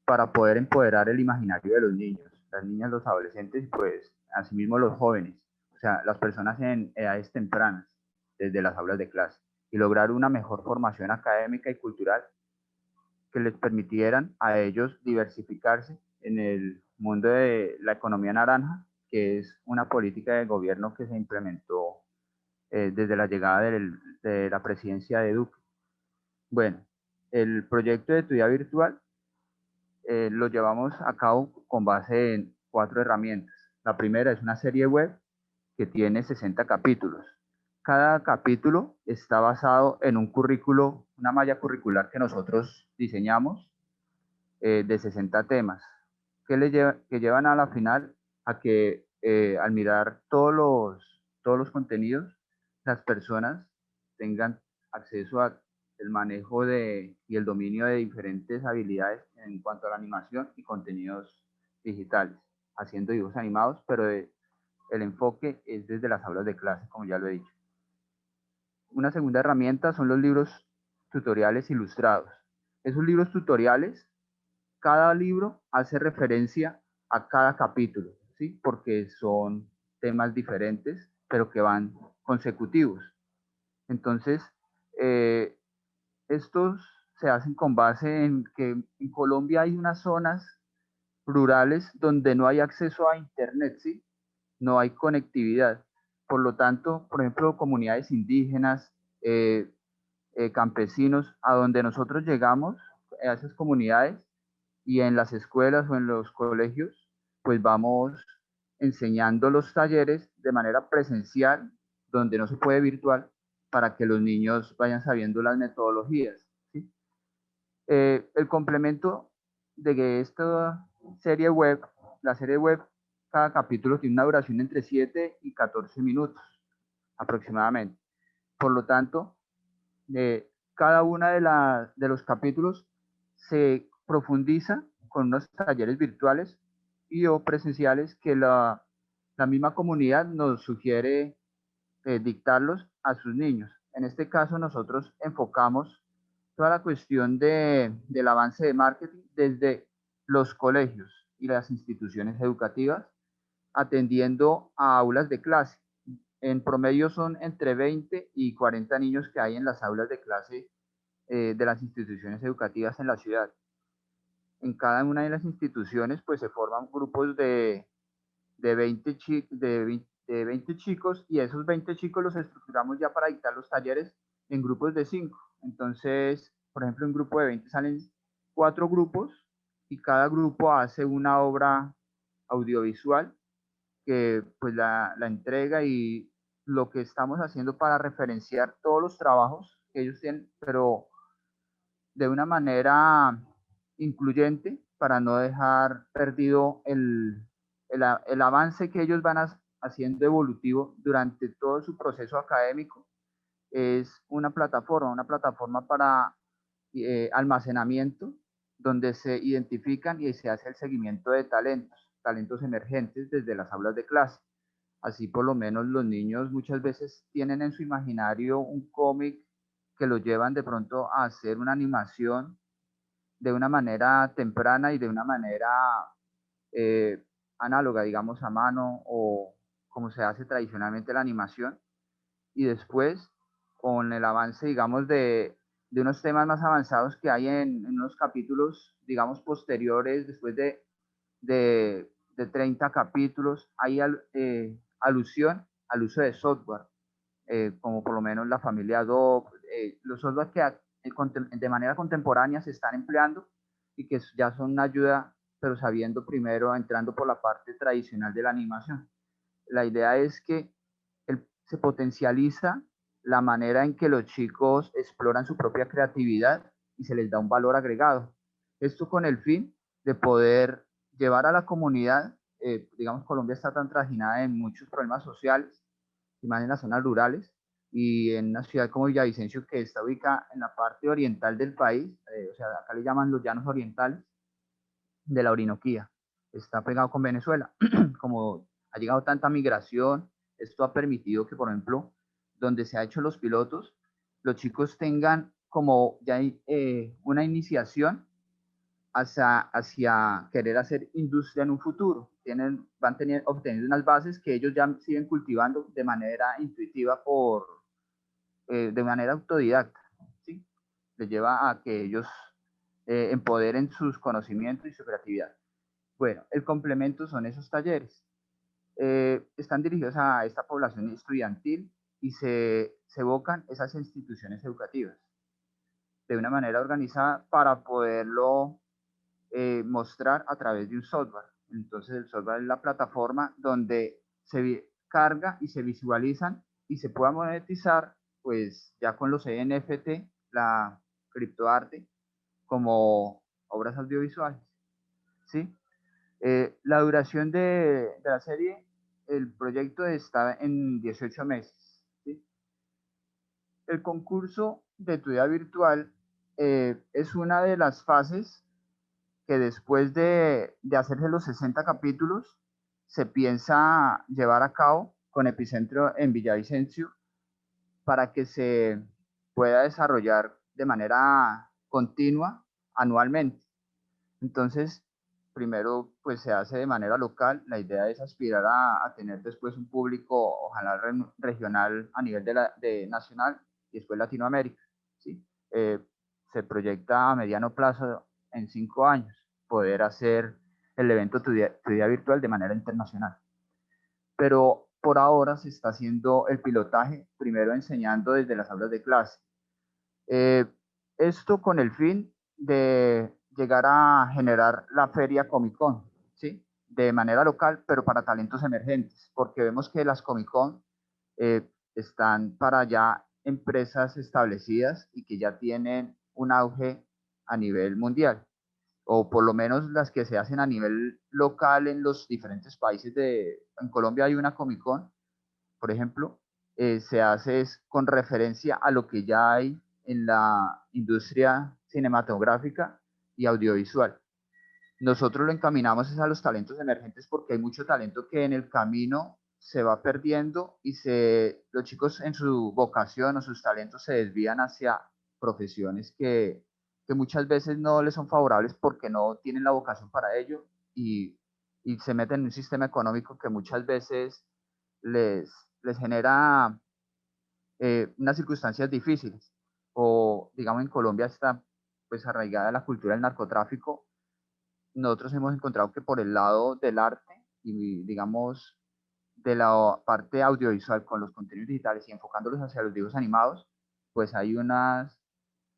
G: Para poder empoderar el imaginario de los niños, las niñas, los adolescentes y pues asimismo los jóvenes, o sea, las personas en edades tempranas, desde las aulas de clase, y lograr una mejor formación académica y cultural que les permitieran a ellos diversificarse en el mundo de la economía naranja, que es una política de gobierno que se implementó desde la llegada de la presidencia de Duque. Bueno, el proyecto de Tu Día Virtual lo llevamos a cabo con base en 4 herramientas. La primera es una serie web que tiene 60 capítulos. Cada capítulo está basado en un currículo, una malla curricular que nosotros diseñamos de 60 temas, que llevan a la final a que al mirar todos los contenidos, las personas tengan acceso a el manejo y el dominio de diferentes habilidades en cuanto a la animación y contenidos digitales, haciendo dibujos animados, pero el enfoque es desde las aulas de clase, como ya lo he dicho. Una segunda herramienta son los libros tutoriales ilustrados. Esos libros tutoriales, cada libro hace referencia a cada capítulo, ¿sí? Porque son temas diferentes, pero que van consecutivos. Entonces, estos se hacen con base en que en Colombia hay unas zonas rurales donde no hay acceso a Internet, ¿sí? No hay conectividad. Por lo tanto, por ejemplo, comunidades indígenas, campesinos, a donde nosotros llegamos, a esas comunidades, y en las escuelas o en los colegios, pues vamos enseñando los talleres de manera presencial, donde no se puede virtual, para que los niños vayan sabiendo las metodologías, ¿sí? El complemento de que esta serie web, la serie web, cada capítulo tiene una duración entre 7 y 14 minutos aproximadamente. Por lo tanto, cada una de los capítulos se profundiza con unos talleres virtuales y o presenciales que la misma comunidad nos sugiere dictarlos a sus niños. En este caso, nosotros enfocamos toda la cuestión del avance de marketing desde los colegios y las instituciones educativas, atendiendo a aulas de clase. En promedio son entre 20 y 40 niños que hay en las aulas de clase de las instituciones educativas en la ciudad. En cada una de las instituciones pues se forman grupos de 20 chicos y esos 20 chicos los estructuramos ya para dictar los talleres en grupos de 5. Entonces, por ejemplo, en un grupo de 20 salen 4 grupos y cada grupo hace una obra audiovisual que pues la entrega y lo que estamos haciendo para referenciar todos los trabajos que ellos tienen, pero de una manera incluyente para no dejar perdido el avance que ellos van haciendo evolutivo durante todo su proceso académico. Es una plataforma para almacenamiento donde se identifican y se hace el seguimiento de talentos emergentes desde las aulas de clase. Así por lo menos los niños muchas veces tienen en su imaginario un cómic que lo llevan de pronto a hacer una animación de una manera temprana y de una manera análoga, digamos a mano o como se hace tradicionalmente la animación. Y después con el avance, digamos, de unos temas más avanzados que hay en unos capítulos, digamos, posteriores, después de 30 capítulos, hay alusión al uso de software, como por lo menos la familia Adobe, los software que de manera contemporánea se están empleando y que ya son una ayuda, pero sabiendo primero, entrando por la parte tradicional de la animación. La idea es que se potencializa la manera en que los chicos exploran su propia creatividad y se les da un valor agregado. Esto con el fin de poder llevar a la comunidad, digamos, Colombia está tan trajinada en muchos problemas sociales, y más en las zonas rurales, y en una ciudad como Villavicencio, que está ubicada en la parte oriental del país, o sea, acá le llaman los llanos orientales de la Orinoquía, está pegado con Venezuela. Como ha llegado tanta migración, esto ha permitido que, por ejemplo, donde se ha hecho los pilotos, los chicos tengan como ya una iniciación hacia querer hacer industria en un futuro. Van obteniendo unas bases que ellos ya siguen cultivando de manera intuitiva, de manera autodidacta, ¿sí? Les lleva a que ellos empoderen sus conocimientos y su creatividad. Bueno, el complemento son esos talleres. Están dirigidos a esta población estudiantil y se evocan esas instituciones educativas de una manera organizada para poderlo mostrar a través de un software. Entonces el software es la plataforma donde se carga y se visualizan y se pueda monetizar, pues ya con los NFT, la criptoarte, como obras audiovisuales, ¿sí? La duración de la serie, el proyecto está en 18 meses, ¿sí? El concurso de tu vida virtual es una de las fases que después de hacerse los 60 capítulos, se piensa llevar a cabo con epicentro en Villavicencio para que se pueda desarrollar de manera continua anualmente. Entonces, primero pues se hace de manera local, la idea es aspirar a tener después un público, ojalá regional a nivel de nacional y después Latinoamérica, ¿sí? Se proyecta a mediano plazo, en 5 años, poder hacer el evento Tu Día Virtual de manera internacional. Pero por ahora se está haciendo el pilotaje, primero enseñando desde las aulas de clase. Esto con el fin de llegar a generar la feria Comic Con, ¿sí? De manera local, pero para talentos emergentes, porque vemos que las Comic Con están para ya empresas establecidas y que ya tienen un auge a nivel mundial, o por lo menos las que se hacen a nivel local en los diferentes países. En Colombia hay una Comic Con, por ejemplo, se hace con referencia a lo que ya hay en la industria cinematográfica y audiovisual. Nosotros lo encaminamos a los talentos emergentes porque hay mucho talento que en el camino se va perdiendo y los chicos en su vocación o sus talentos se desvían hacia profesiones que muchas veces no les son favorables porque no tienen la vocación para ello y se meten en un sistema económico que muchas veces les genera unas circunstancias difíciles. O digamos en Colombia está pues arraigada la cultura del narcotráfico. Nosotros hemos encontrado que por el lado del arte y digamos de la parte audiovisual con los contenidos digitales y enfocándolos hacia los dibujos animados, pues hay unas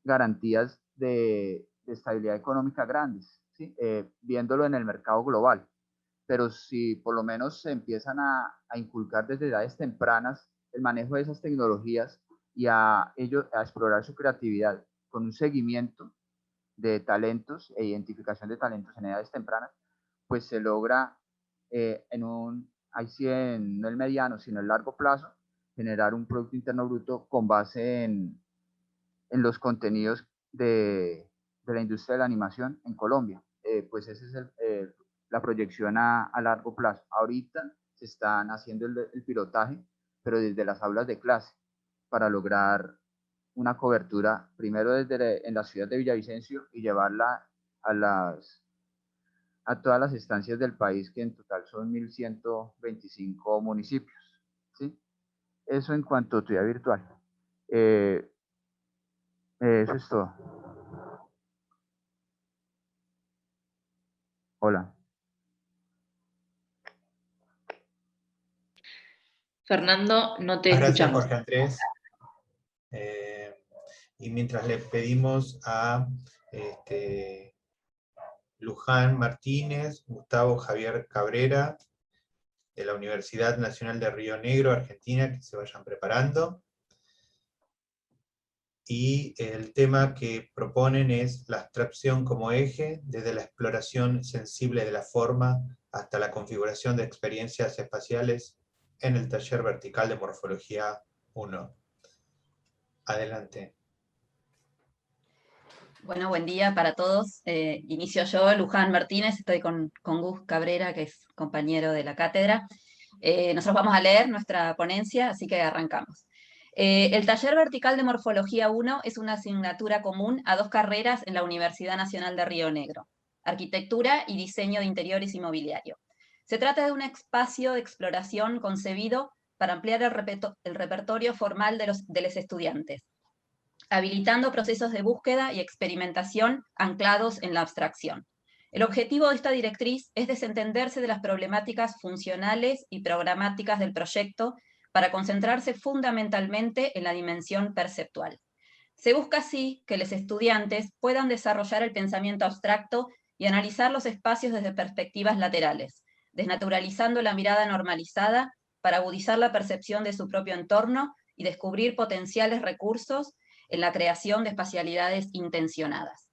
G: garantías de estabilidad económica grandes, ¿sí? Viéndolo en el mercado global. Pero si por lo menos se empiezan a inculcar desde edades tempranas el manejo de esas tecnologías y a explorar su creatividad con un seguimiento de talentos e identificación de talentos en edades tempranas, pues se logra ahí sí no el mediano, sino el largo plazo, generar un Producto Interno Bruto con base en los contenidos de la industria de la animación en Colombia. Pues esa es la proyección a largo plazo. Ahorita se están haciendo el pilotaje, pero desde las aulas de clase, para lograr una cobertura, primero en la ciudad de Villavicencio y llevarla a todas las estancias del país, que en total son 1.125 municipios, ¿sí? Eso en cuanto a tu vida virtual. Eso es todo. Hola.
D: Fernando, no te
A: Gracias,
D: escuchamos.
A: Jorge Andrés. Y mientras le pedimos a Luján Martínez, Gustavo Javier Cabrera, de la Universidad Nacional de Río Negro, Argentina, que se vayan preparando. Y el tema que proponen es la abstracción como eje, desde la exploración sensible de la forma hasta la configuración de experiencias espaciales en el taller vertical de Morfología 1. Adelante.
H: Bueno, buen día para todos. Inicio yo, Luján Martínez, estoy con Gus Cabrera, que es compañero de la cátedra. Nosotros vamos a leer nuestra ponencia, así que arrancamos. El taller vertical de Morfología 1 es una asignatura común a 2 carreras en la Universidad Nacional de Río Negro, Arquitectura y Diseño de Interiores y Mobiliario. Se trata de un espacio de exploración concebido para ampliar el repertorio formal de los estudiantes, habilitando procesos de búsqueda y experimentación anclados en la abstracción. El objetivo de esta directriz es desentenderse de las problemáticas funcionales y programáticas del proyecto para concentrarse fundamentalmente en la dimensión perceptual. Se busca así que los estudiantes puedan desarrollar el pensamiento abstracto y analizar los espacios desde perspectivas laterales, desnaturalizando la mirada normalizada para agudizar la percepción de su propio entorno y descubrir potenciales recursos en la creación de espacialidades intencionadas.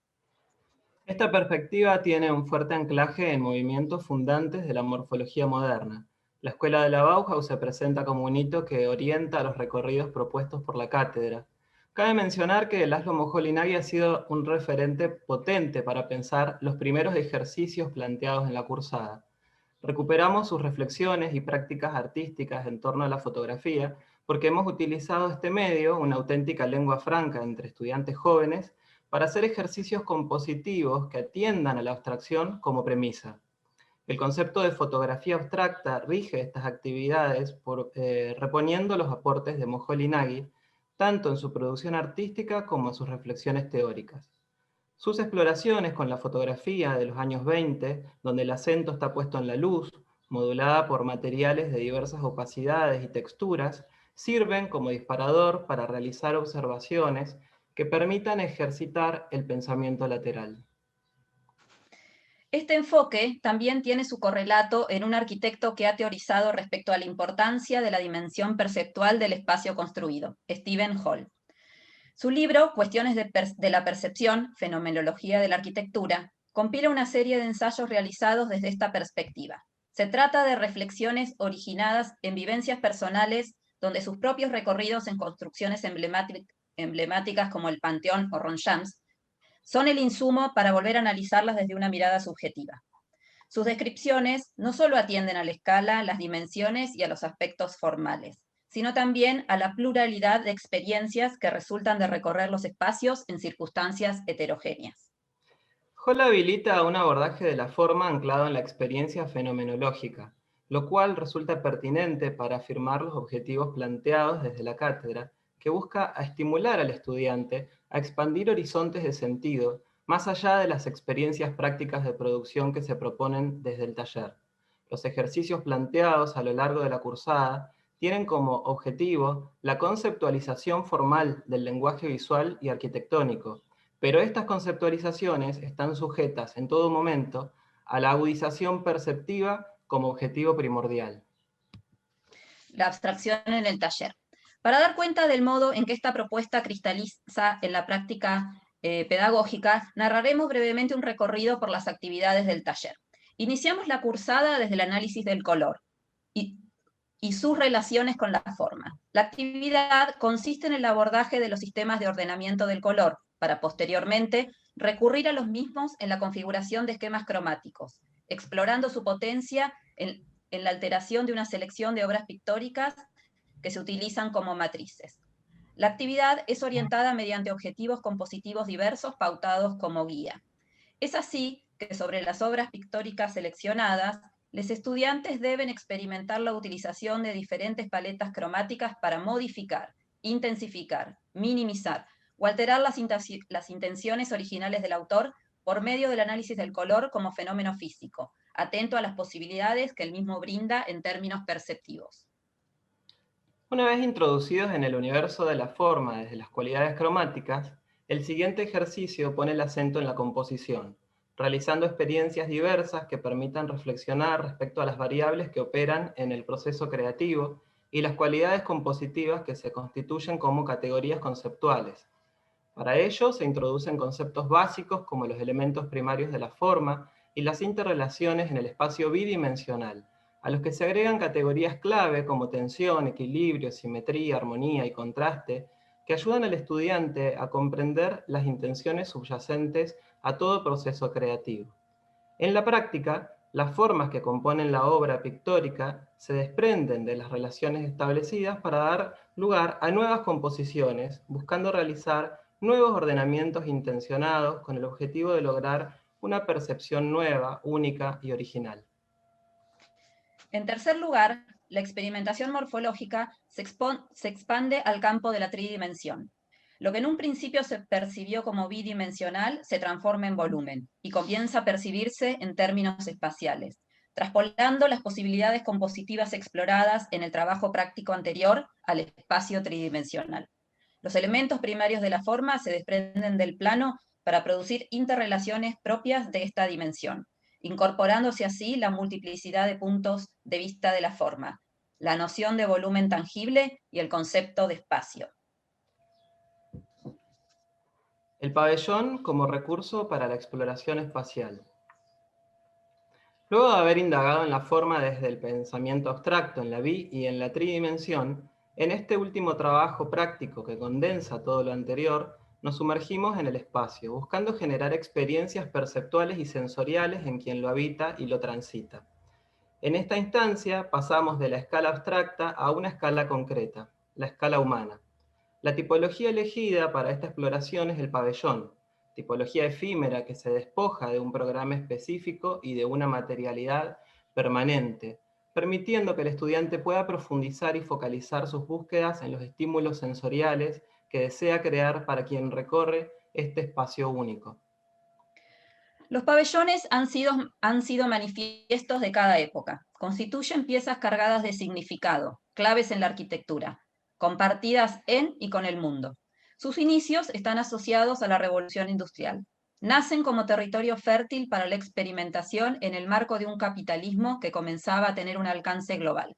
I: Esta perspectiva tiene un fuerte anclaje en movimientos fundantes de la morfología moderna. La escuela de la Bauhaus se presenta como un hito que orienta a los recorridos propuestos por la cátedra. Cabe mencionar que Laszlo Moholy-Nagy ha sido un referente potente para pensar los primeros ejercicios planteados en la cursada. Recuperamos sus reflexiones y prácticas artísticas en torno a la fotografía porque hemos utilizado este medio, una auténtica lengua franca entre estudiantes jóvenes, para hacer ejercicios compositivos que atiendan a la abstracción como premisa. El concepto de fotografía abstracta rige estas actividades reponiendo los aportes de Moholy-Nagy, tanto en su producción artística como en sus reflexiones teóricas. Sus exploraciones con la fotografía de los años 20, donde el acento está puesto en la luz, modulada por materiales de diversas opacidades y texturas, sirven como disparador para realizar observaciones que permitan ejercitar el pensamiento lateral.
H: Este enfoque también tiene su correlato en un arquitecto que ha teorizado respecto a la importancia de la dimensión perceptual del espacio construido, Stephen Hall. Su libro, Cuestiones de la Percepción, Fenomenología de la Arquitectura, compila una serie de ensayos realizados desde esta perspectiva. Se trata de reflexiones originadas en vivencias personales donde sus propios recorridos en construcciones emblemáticas como el Panteón o Ronchams son el insumo para volver a analizarlas desde una mirada subjetiva. Sus descripciones no solo atienden a la escala, las dimensiones y a los aspectos formales, sino también a la pluralidad de experiencias que resultan de recorrer los espacios en circunstancias heterogéneas.
I: Hall habilita un abordaje de la forma anclado en la experiencia fenomenológica, lo cual resulta pertinente para afirmar los objetivos planteados desde la cátedra, que busca estimular al estudiante a expandir horizontes de sentido más allá de las experiencias prácticas de producción que se proponen desde el taller. Los ejercicios planteados a lo largo de la cursada tienen como objetivo la conceptualización formal del lenguaje visual y arquitectónico, pero estas conceptualizaciones están sujetas en todo momento a la agudización perceptiva como objetivo primordial.
H: La abstracción en el taller. Para dar cuenta del modo en que esta propuesta cristaliza en la práctica pedagógica, narraremos brevemente un recorrido por las actividades del taller. Iniciamos la cursada desde el análisis del color y sus relaciones con la forma. La actividad consiste en el abordaje de los sistemas de ordenamiento del color, para posteriormente recurrir a los mismos en la configuración de esquemas cromáticos, explorando su potencia en la alteración de una selección de obras pictóricas que se utilizan como matrices. La actividad es orientada mediante objetivos compositivos diversos pautados como guía. Es así que sobre las obras pictóricas seleccionadas, los estudiantes deben experimentar la utilización de diferentes paletas cromáticas para modificar intensificar, minimizar o alterar las intenciones originales del autor por medio del análisis del color como fenómeno físico, atento a las posibilidades que el mismo brinda en términos perceptivos.
I: Una vez introducidos en el universo de la forma desde las cualidades cromáticas, el siguiente ejercicio pone el acento en la composición, realizando experiencias diversas que permitan reflexionar respecto a las variables que operan en el proceso creativo y las cualidades compositivas que se constituyen como categorías conceptuales. Para ello se introducen conceptos básicos como los elementos primarios de la forma y las interrelaciones en el espacio bidimensional, a los que se agregan categorías clave como tensión, equilibrio, simetría, armonía y contraste, que ayudan al estudiante a comprender las intenciones subyacentes a todo proceso creativo. En la práctica, las formas que componen la obra pictórica se desprenden de las relaciones establecidas para dar lugar a nuevas composiciones, buscando realizar nuevos ordenamientos intencionados con el objetivo de lograr una percepción nueva, única y original.
H: En tercer lugar, la experimentación morfológica se expande al campo de la tridimensión. Lo que en un principio se percibió como bidimensional se transforma en volumen y comienza a percibirse en términos espaciales, traspolando las posibilidades compositivas exploradas en el trabajo práctico anterior al espacio tridimensional. Los elementos primarios de la forma se desprenden del plano para producir interrelaciones propias de esta dimensión, incorporándose así la multiplicidad de puntos de vista de la forma, la noción de volumen tangible y el concepto de espacio.
I: El pabellón como recurso para la exploración espacial. Luego de haber indagado en la forma desde el pensamiento abstracto en la y en la tridimensión, en este último trabajo práctico que condensa todo lo anterior, nos sumergimos en el espacio, buscando generar experiencias perceptuales y sensoriales en quien lo habita y lo transita. En esta instancia pasamos de la escala abstracta a una escala concreta, la escala humana. La tipología elegida para esta exploración es el pabellón, tipología efímera que se despoja de un programa específico y de una materialidad permanente, permitiendo que el estudiante pueda profundizar y focalizar sus búsquedas en los estímulos sensoriales que desea crear para quien recorre este espacio único.
H: Los pabellones han sido manifiestos de cada época. Constituyen piezas cargadas de significado, claves en la arquitectura, compartidas en y con el mundo. Sus inicios están asociados a la Revolución Industrial. Nacen como territorio fértil para la experimentación en el marco de un capitalismo que comenzaba a tener un alcance global.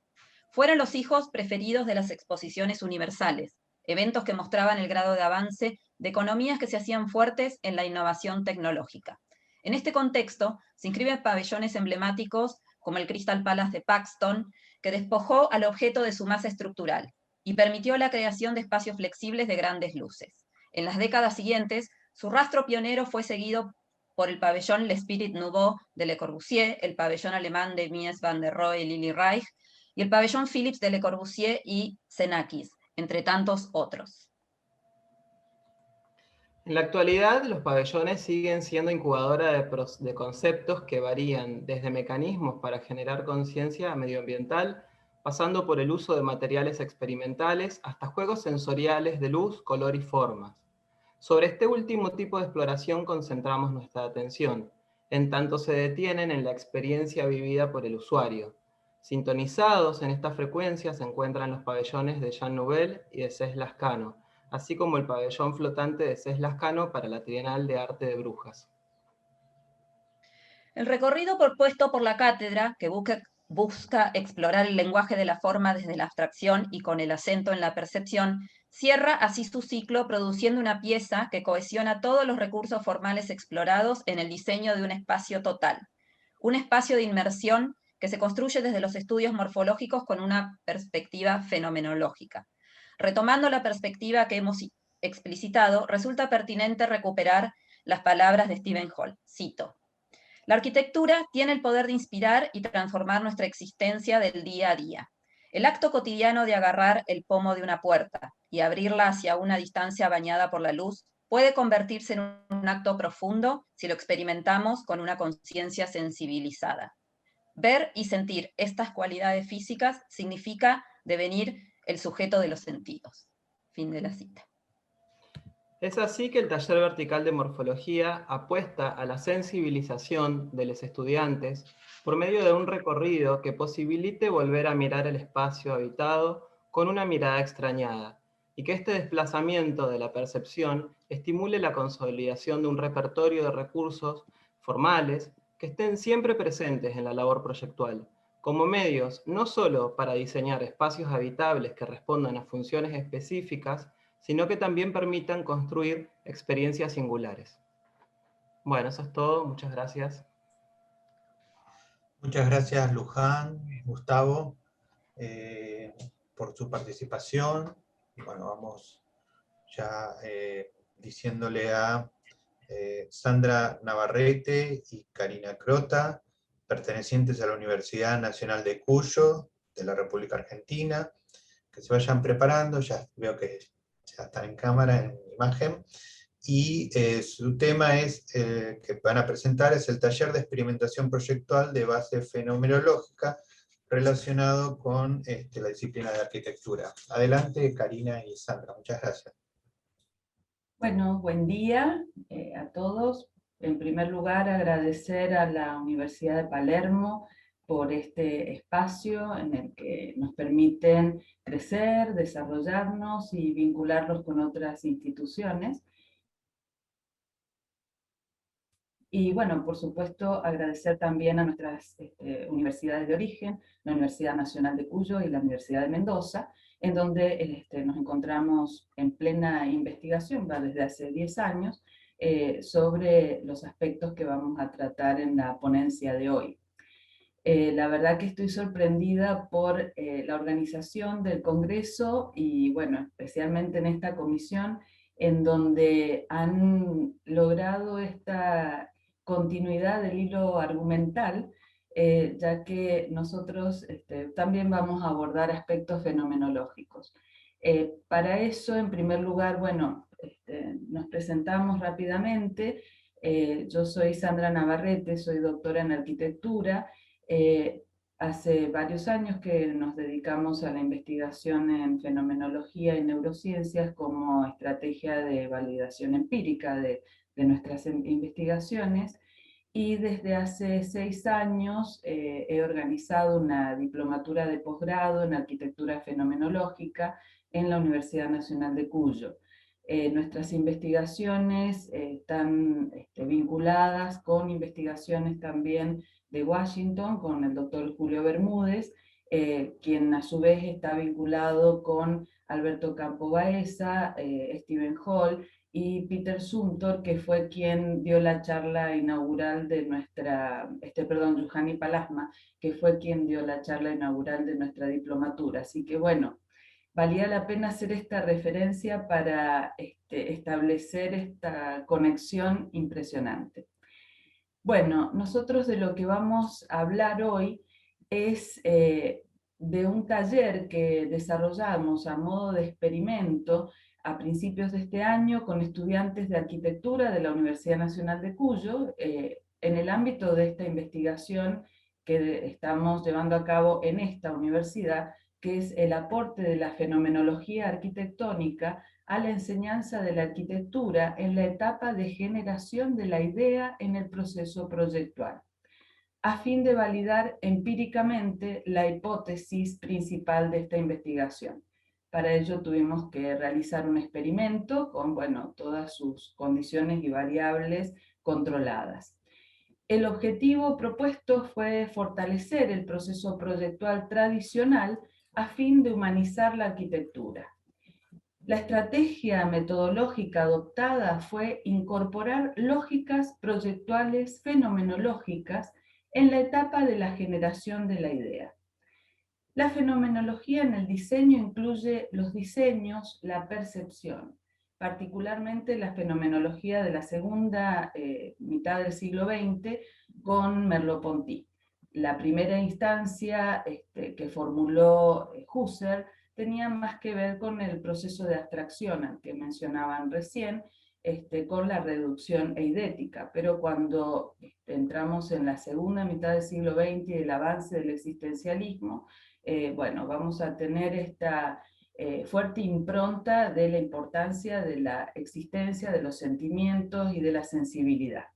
H: Fueron los hijos preferidos de las exposiciones universales, eventos que mostraban el grado de avance de economías que se hacían fuertes en la innovación tecnológica. En este contexto se inscriben pabellones emblemáticos como el Crystal Palace de Paxton, que despojó al objeto de su masa estructural y permitió la creación de espacios flexibles de grandes luces. En las décadas siguientes, su rastro pionero fue seguido por el pabellón L'Esprit Nouveau de Le Corbusier, el pabellón alemán de Mies van der Rohe y Lili Reich, y el pabellón Philips de Le Corbusier y Xenakis, entre tantos otros.
I: En la actualidad, los pabellones siguen siendo incubadora de conceptos que varían desde mecanismos para generar conciencia medioambiental, pasando por el uso de materiales experimentales, hasta juegos sensoriales de luz, color y formas. Sobre este último tipo de exploración concentramos nuestra atención, en tanto se detienen en la experiencia vivida por el usuario. Sintonizados en esta frecuencia se encuentran los pabellones de Jean Nouvel y de Cés Lascano, así como el pabellón flotante de Cés Lascano para la Trienal de Arte de Brujas.
H: El recorrido propuesto por la cátedra, que busca explorar el lenguaje de la forma desde la abstracción y con el acento en la percepción, cierra así su ciclo produciendo una pieza que cohesiona todos los recursos formales explorados en el diseño de un espacio total, un espacio de inmersión que se construye desde los estudios morfológicos con una perspectiva fenomenológica. Retomando la perspectiva que hemos explicitado, resulta pertinente recuperar las palabras de Stephen Hall. Cito: la arquitectura tiene el poder de inspirar y transformar nuestra existencia del día a día. El acto cotidiano de agarrar el pomo de una puerta y abrirla hacia una distancia bañada por la luz puede convertirse en un acto profundo si lo experimentamos con una conciencia sensibilizada. Ver y sentir estas cualidades físicas significa devenir el sujeto de los sentidos. Fin de la cita.
I: Es así que el taller vertical de morfología apuesta a la sensibilización de los estudiantes por medio de un recorrido que posibilite volver a mirar el espacio habitado con una mirada extrañada, y que este desplazamiento de la percepción estimule la consolidación de un repertorio de recursos formales que estén siempre presentes en la labor proyectual, como medios no solo para diseñar espacios habitables que respondan a funciones específicas, sino que también permitan construir experiencias singulares. Bueno, eso es todo. Muchas gracias.
A: Muchas gracias, Luján, Gustavo, por su participación. Y bueno, vamos ya diciéndole a Sandra Navarrete y Karina Crota, pertenecientes a la Universidad Nacional de Cuyo, de la República Argentina, que se vayan preparando. Ya veo que ya están en cámara, en imagen. Y su tema que van a presentar es el taller de experimentación proyectual de base fenomenológica relacionado con la disciplina de arquitectura. Adelante, Karina y Sandra. Muchas gracias.
J: Bueno, buen día a todos. En primer lugar, agradecer a la Universidad de Palermo por este espacio en el que nos permiten crecer, desarrollarnos y vincularnos con otras instituciones. Y bueno, por supuesto, agradecer también a nuestras universidades de origen, la Universidad Nacional de Cuyo y la Universidad de Mendoza, en donde nos encontramos en plena investigación, va desde hace 10 años, sobre los aspectos que vamos a tratar en la ponencia de hoy. La verdad que estoy sorprendida por la organización del Congreso y, bueno, especialmente en esta comisión, en donde han logrado esta continuidad del hilo argumental, ya que nosotros también vamos a abordar aspectos fenomenológicos. Para eso, en primer lugar, bueno, nos presentamos rápidamente. Yo soy Sandra Navarrete, soy doctora en arquitectura. Hace varios años que nos dedicamos a la investigación en fenomenología y neurociencias como estrategia de validación empírica de nuestras investigaciones, y desde hace 6 años he organizado una diplomatura de posgrado en arquitectura fenomenológica en la Universidad Nacional de Cuyo. Nuestras investigaciones están vinculadas con investigaciones también de Washington, con el doctor Julio Bermúdez, quien a su vez está vinculado con Alberto Campo Baeza, Stephen Hall y Peter Zumthor, que fue quien dio la charla inaugural de nuestra, Juhani Palasma, que fue quien dio la charla inaugural de nuestra diplomatura. Así que bueno, valía la pena hacer esta referencia para establecer esta conexión impresionante. Bueno, nosotros de lo que vamos a hablar hoy es de un taller que desarrollamos a modo de experimento a principios de este año con estudiantes de arquitectura de la Universidad Nacional de Cuyo, en el ámbito de esta investigación que estamos llevando a cabo en esta universidad, que es el aporte de la fenomenología arquitectónica a la enseñanza de la arquitectura en la etapa de generación de la idea en el proceso proyectual, a fin de validar empíricamente la hipótesis principal de esta investigación. Para ello tuvimos que realizar un experimento con, bueno, todas sus condiciones y variables controladas. El objetivo propuesto fue fortalecer el proceso proyectual tradicional a fin de humanizar la arquitectura. La estrategia metodológica adoptada fue incorporar lógicas proyectuales fenomenológicas en la etapa de la generación de la idea. La fenomenología en el diseño incluye los diseños, la percepción, particularmente la fenomenología de la segunda mitad del siglo XX con Merleau-Ponty. La primera instancia que formuló Husserl tenía más que ver con el proceso de abstracción al que mencionaban recién, con la reducción eidética, pero cuando entramos en la segunda mitad del siglo XX y el avance del existencialismo, bueno, vamos a tener esta fuerte impronta de la importancia de la existencia de los sentimientos y de la sensibilidad.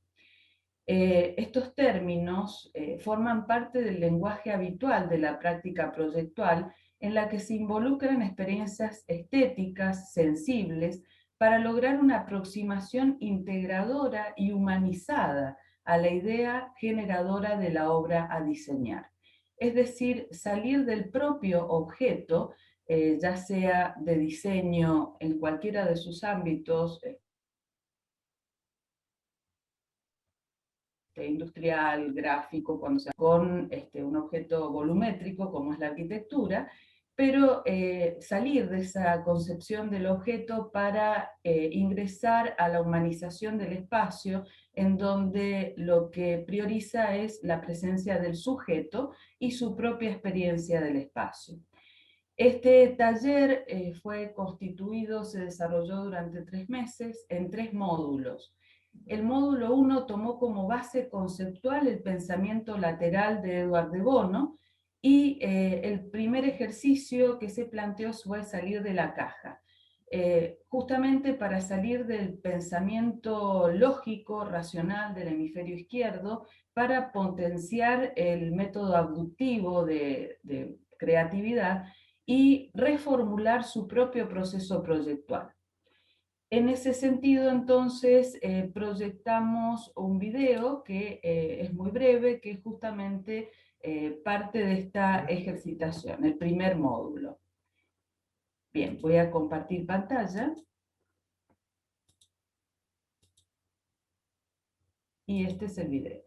J: Estos términos forman parte del lenguaje habitual de la práctica proyectual, en la que se involucran experiencias estéticas, sensibles, para lograr una aproximación integradora y humanizada a la idea generadora de la obra a diseñar. Es decir, salir del propio objeto, ya sea de diseño en cualquiera de sus ámbitos, industrial, gráfico, con un objeto volumétrico como es la arquitectura, pero salir de esa concepción del objeto para ingresar a la humanización del espacio, en donde lo que prioriza es la presencia del sujeto y su propia experiencia del espacio. Este taller fue constituido, se desarrolló durante 3 meses en 3 módulos. El módulo 1 tomó como base conceptual el pensamiento lateral de Edward de Bono, y el primer ejercicio que se planteó fue salir de la caja, justamente para salir del pensamiento lógico, racional del hemisferio izquierdo, para potenciar el método abductivo de creatividad y reformular su propio proceso proyectual. En ese sentido, entonces, proyectamos un video que es muy breve, que es justamente parte de esta ejercitación, el primer módulo. Bien, voy a compartir pantalla. Y este es el video.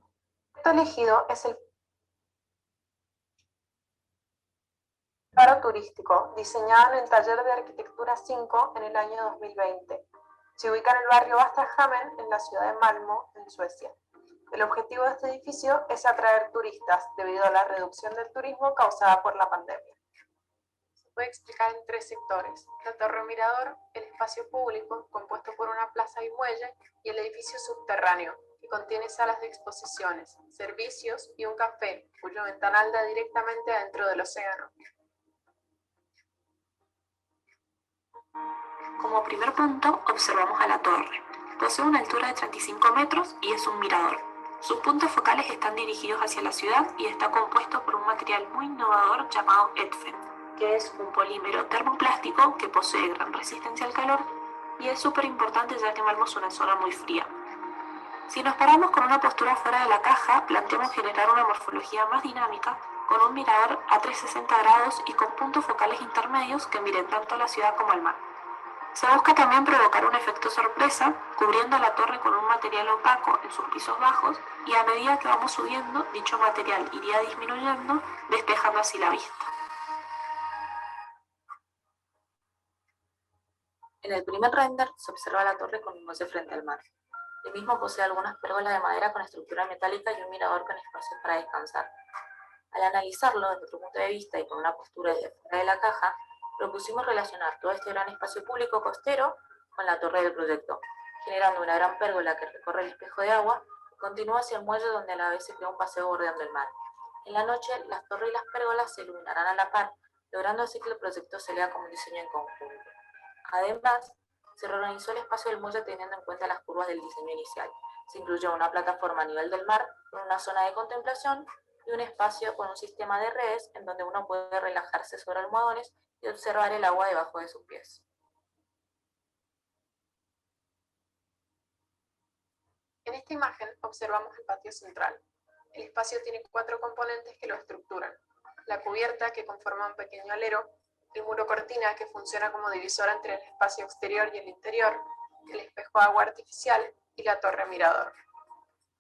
K: El elegido es el faro turístico, diseñado en el Taller de Arquitectura 5 en el año 2020. Se ubica en el barrio Vastahamn, en la ciudad de Malmö, en Suecia. El objetivo de este edificio es atraer turistas debido a la reducción del turismo causada por la pandemia. Se puede explicar en 3 sectores: la torre mirador, el espacio público, compuesto por una plaza y muelle, y el edificio subterráneo, que contiene salas de exposiciones, servicios y un café, cuyo ventanal da directamente adentro del océano. Como primer punto, observamos a la torre. Posee una altura de 35 metros y es un mirador. Sus puntos focales están dirigidos hacia la ciudad y está compuesto por un material muy innovador llamado EDFEN, que es un polímero termoplástico que posee gran resistencia al calor y es súper importante ya que Malmö es una zona muy fría. Si nos paramos con una postura fuera de la caja, planteamos generar una morfología más dinámica con un mirador a 360 grados y con puntos focales intermedios que miren tanto a la ciudad como al mar. Se busca también provocar un efecto sorpresa, cubriendo la torre con un material opaco en sus pisos bajos, y a medida que vamos subiendo, dicho material iría disminuyendo, despejando así la vista. En el primer render se observa la torre con un muelle frente al mar. El mismo posee algunas pérgolas de madera con estructura metálica y un mirador con espacios para descansar. Al analizarlo desde otro punto de vista y con una postura desde fuera de la caja, propusimos relacionar todo este gran espacio público costero con la torre del proyecto, generando una gran pérgola que recorre el espejo de agua y continúa hacia el muelle, donde a la vez se crea un paseo bordeando el mar. En la noche, las torres y las pérgolas se iluminarán a la par, logrando así que el proyecto se lea como un diseño en conjunto. Además, se reorganizó el espacio del muelle teniendo en cuenta las curvas del diseño inicial. Se incluyó una plataforma a nivel del mar con una zona de contemplación y un espacio con un sistema de redes en donde uno puede relajarse sobre almohadones y observar el agua debajo de sus pies. En esta imagen observamos el patio central. El espacio tiene 4 componentes que lo estructuran: la cubierta, que conforma un pequeño alero, el muro cortina, que funciona como divisor entre el espacio exterior y el interior, el espejo de agua artificial y la torre mirador.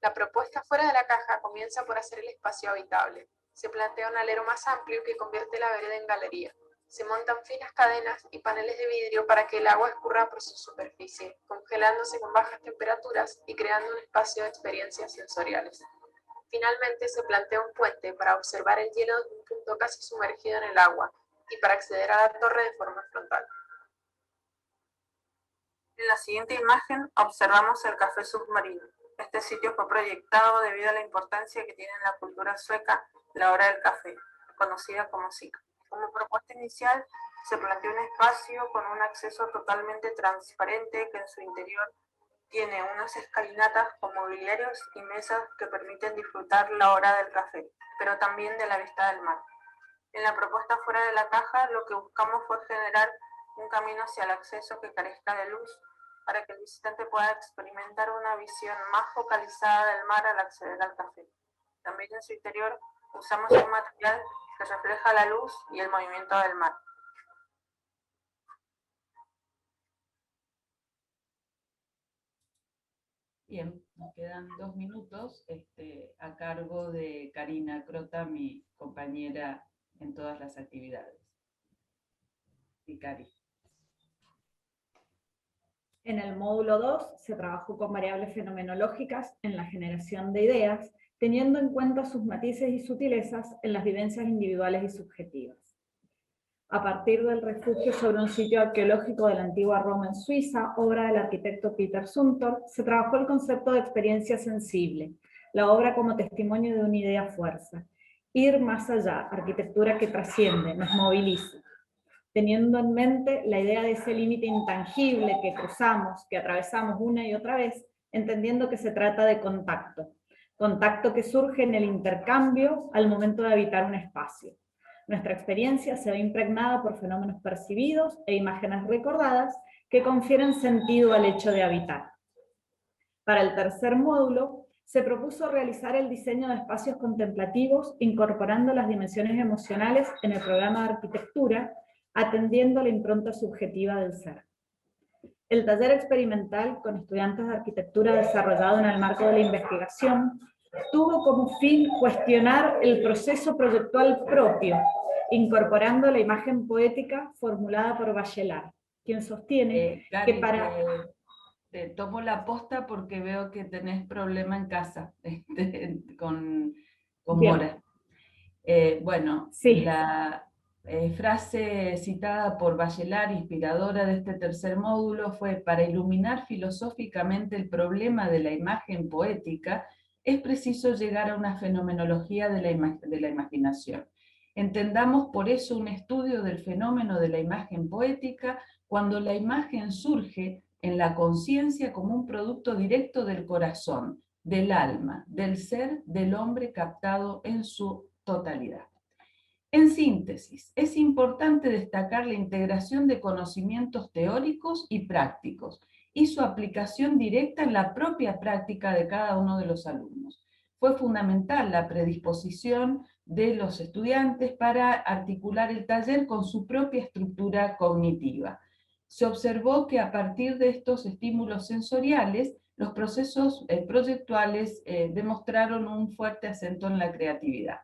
K: La propuesta fuera de la caja comienza por hacer el espacio habitable. Se plantea un alero más amplio que convierte la vereda en galería. Se montan finas cadenas y paneles de vidrio para que el agua escurra por su superficie, congelándose con bajas temperaturas y creando un espacio de experiencias sensoriales. Finalmente se plantea un puente para observar el hielo desde un punto casi sumergido en el agua y para acceder a la torre de forma frontal. En la siguiente imagen observamos el café submarino. Este sitio fue proyectado debido a la importancia que tiene en la cultura sueca la hora del café, conocida como Sika. Como propuesta inicial, Se planteó un espacio con un acceso totalmente transparente que en su interior tiene unas escalinatas con mobiliarios y mesas que permiten disfrutar la hora del café, pero también de la vista del mar. En la propuesta fuera de la caja, lo que buscamos fue generar un camino hacia el acceso que carezca de luz, para que el visitante pueda experimentar una visión más focalizada del mar al acceder al café. También en su interior usamos un material que refleja la luz y el movimiento del mar.
J: Bien, nos quedan 2 minutos a cargo de Karina Crota, mi compañera en todas las actividades. Y Cari.
L: En el módulo 2 se trabajó con variables fenomenológicas en la generación de ideas, teniendo en cuenta sus matices y sutilezas en las vivencias individuales y subjetivas. A partir del refugio sobre un sitio arqueológico de la antigua Roma en Suiza, obra del arquitecto Peter Zumthor, se trabajó el concepto de experiencia sensible, la obra como testimonio de una idea fuerza. Ir más allá, arquitectura que trasciende, nos moviliza. Teniendo en mente la idea de ese límite intangible que cruzamos, que atravesamos una y otra vez, entendiendo que se trata de contacto. Contacto que surge en el intercambio al momento de habitar un espacio. Nuestra experiencia se ve impregnada por fenómenos percibidos e imágenes recordadas que confieren sentido al hecho de habitar. Para el tercer módulo, se propuso realizar el diseño de espacios contemplativos incorporando las dimensiones emocionales en el programa de arquitectura, atendiendo la impronta subjetiva del ser. El taller experimental con estudiantes de arquitectura desarrollado en el marco de la investigación tuvo como fin cuestionar el proceso proyectual propio, incorporando la imagen poética formulada por Bachelard, quien sostiene
J: Cari,
L: que para...
J: Te tomo la posta porque veo que tenés problema en casa con Mora. Bueno,
L: sí.
J: La frase citada por Bachelard, inspiradora de este tercer módulo, fue: para iluminar filosóficamente el problema de la imagen poética, es preciso llegar a una fenomenología de la imaginación. Entendamos por eso un estudio del fenómeno de la imagen poética cuando la imagen surge en la conciencia como un producto directo del corazón, del alma, del ser del hombre captado en su totalidad. En síntesis, es importante destacar la integración de conocimientos teóricos y prácticos y su aplicación directa en la propia práctica de cada uno de los alumnos. Fue fundamental la predisposición de los estudiantes para articular el taller con su propia estructura cognitiva. Se observó que a partir de estos estímulos sensoriales, los procesos proyectuales demostraron un fuerte acento en la creatividad.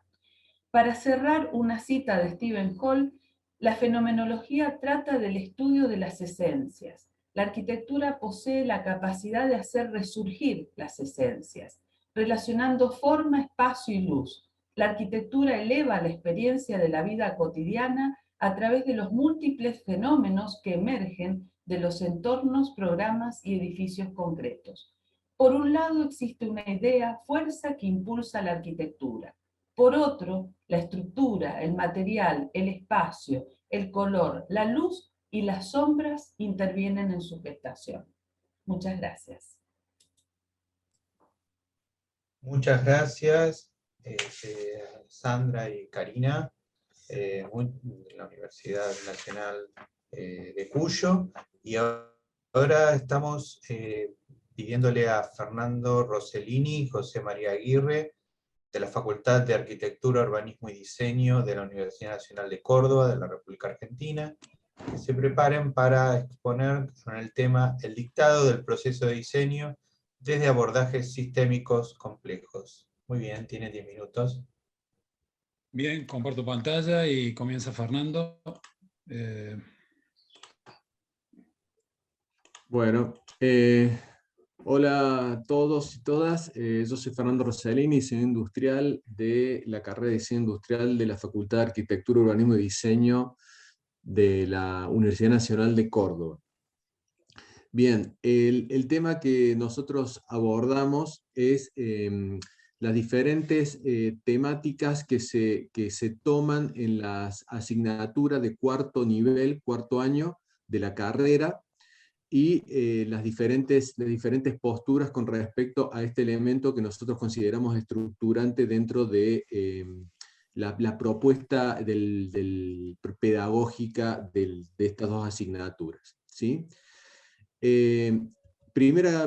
J: Para cerrar una cita de Stephen Hall, la fenomenología trata del estudio de las esencias. La arquitectura posee la capacidad de hacer resurgir las esencias, relacionando forma, espacio y luz. La arquitectura eleva la experiencia de la vida cotidiana a través de los múltiples fenómenos que emergen de los entornos, programas y edificios concretos. Por un lado existe una idea, fuerza que impulsa la arquitectura. Por otro, la estructura, el material, el espacio, el color, la luz y las sombras intervienen en su gestación. Muchas gracias.
A: Muchas gracias, Sandra y Karina, de la Universidad Nacional de Cuyo. Y ahora estamos pidiéndole a Fernando Rossellini y José María Aguirre, de la Facultad de Arquitectura, Urbanismo y Diseño de la Universidad Nacional de Córdoba, de la República Argentina, que se preparen para exponer con el tema el dictado del proceso de diseño desde abordajes sistémicos complejos. Muy bien, tiene 10 minutos.
M: Bien, comparto pantalla y comienza Fernando.
F: Bueno, hola a todos y todas. Yo soy Fernando Rossellini, diseño industrial de la carrera de diseño industrial de la Facultad de Arquitectura, Urbanismo y Diseño de la Universidad Nacional de Córdoba. Bien, el tema que nosotros abordamos es las diferentes temáticas que se toman en las asignaturas de cuarto nivel, cuarto año de la carrera, y las diferentes posturas con respecto a este elemento que nosotros consideramos estructurante dentro de la propuesta pedagógica de estas dos asignaturas, ¿sí? Primera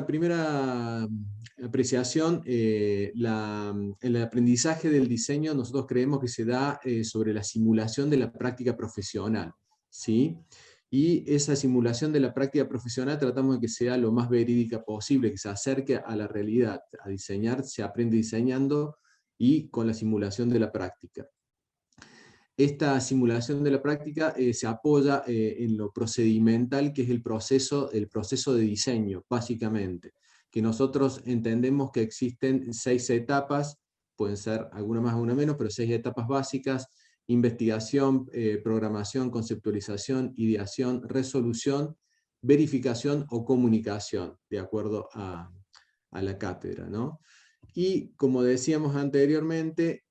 F: apreciación, el aprendizaje del diseño nosotros creemos que se da sobre la simulación de la práctica profesional, ¿sí? Y esa simulación de la práctica profesional tratamos de que sea lo más verídica posible, que se acerque a la realidad. A diseñar se aprende diseñando y con la simulación de la práctica. Esta simulación de la práctica se apoya en lo procedimental, que es el proceso de diseño, básicamente, que nosotros entendemos que existen 6 etapas, pueden ser alguna más o una menos, pero 6 etapas básicas: investigación, programación, conceptualización, ideación, resolución, verificación o comunicación, de acuerdo a la cátedra, ¿no? Y como decíamos anteriormente,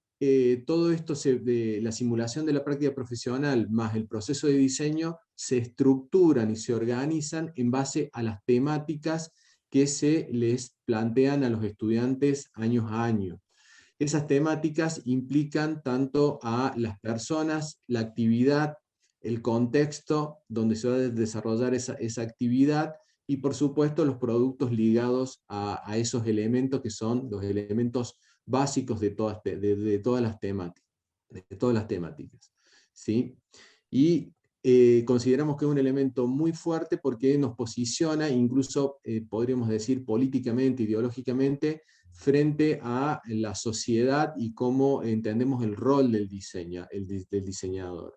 F: todo esto de la simulación de la práctica profesional más el proceso de diseño se estructuran y se organizan en base a las temáticas que se les plantean a los estudiantes año a año. Esas temáticas implican tanto a las personas, la actividad, el contexto donde se va a desarrollar esa actividad, y por supuesto los productos ligados a esos elementos que son los elementos básicos de todas las temáticas. ¿Sí? Y consideramos que es un elemento muy fuerte porque nos posiciona, incluso podríamos decir políticamente, ideológicamente, frente a la sociedad y cómo entendemos el rol del diseñador.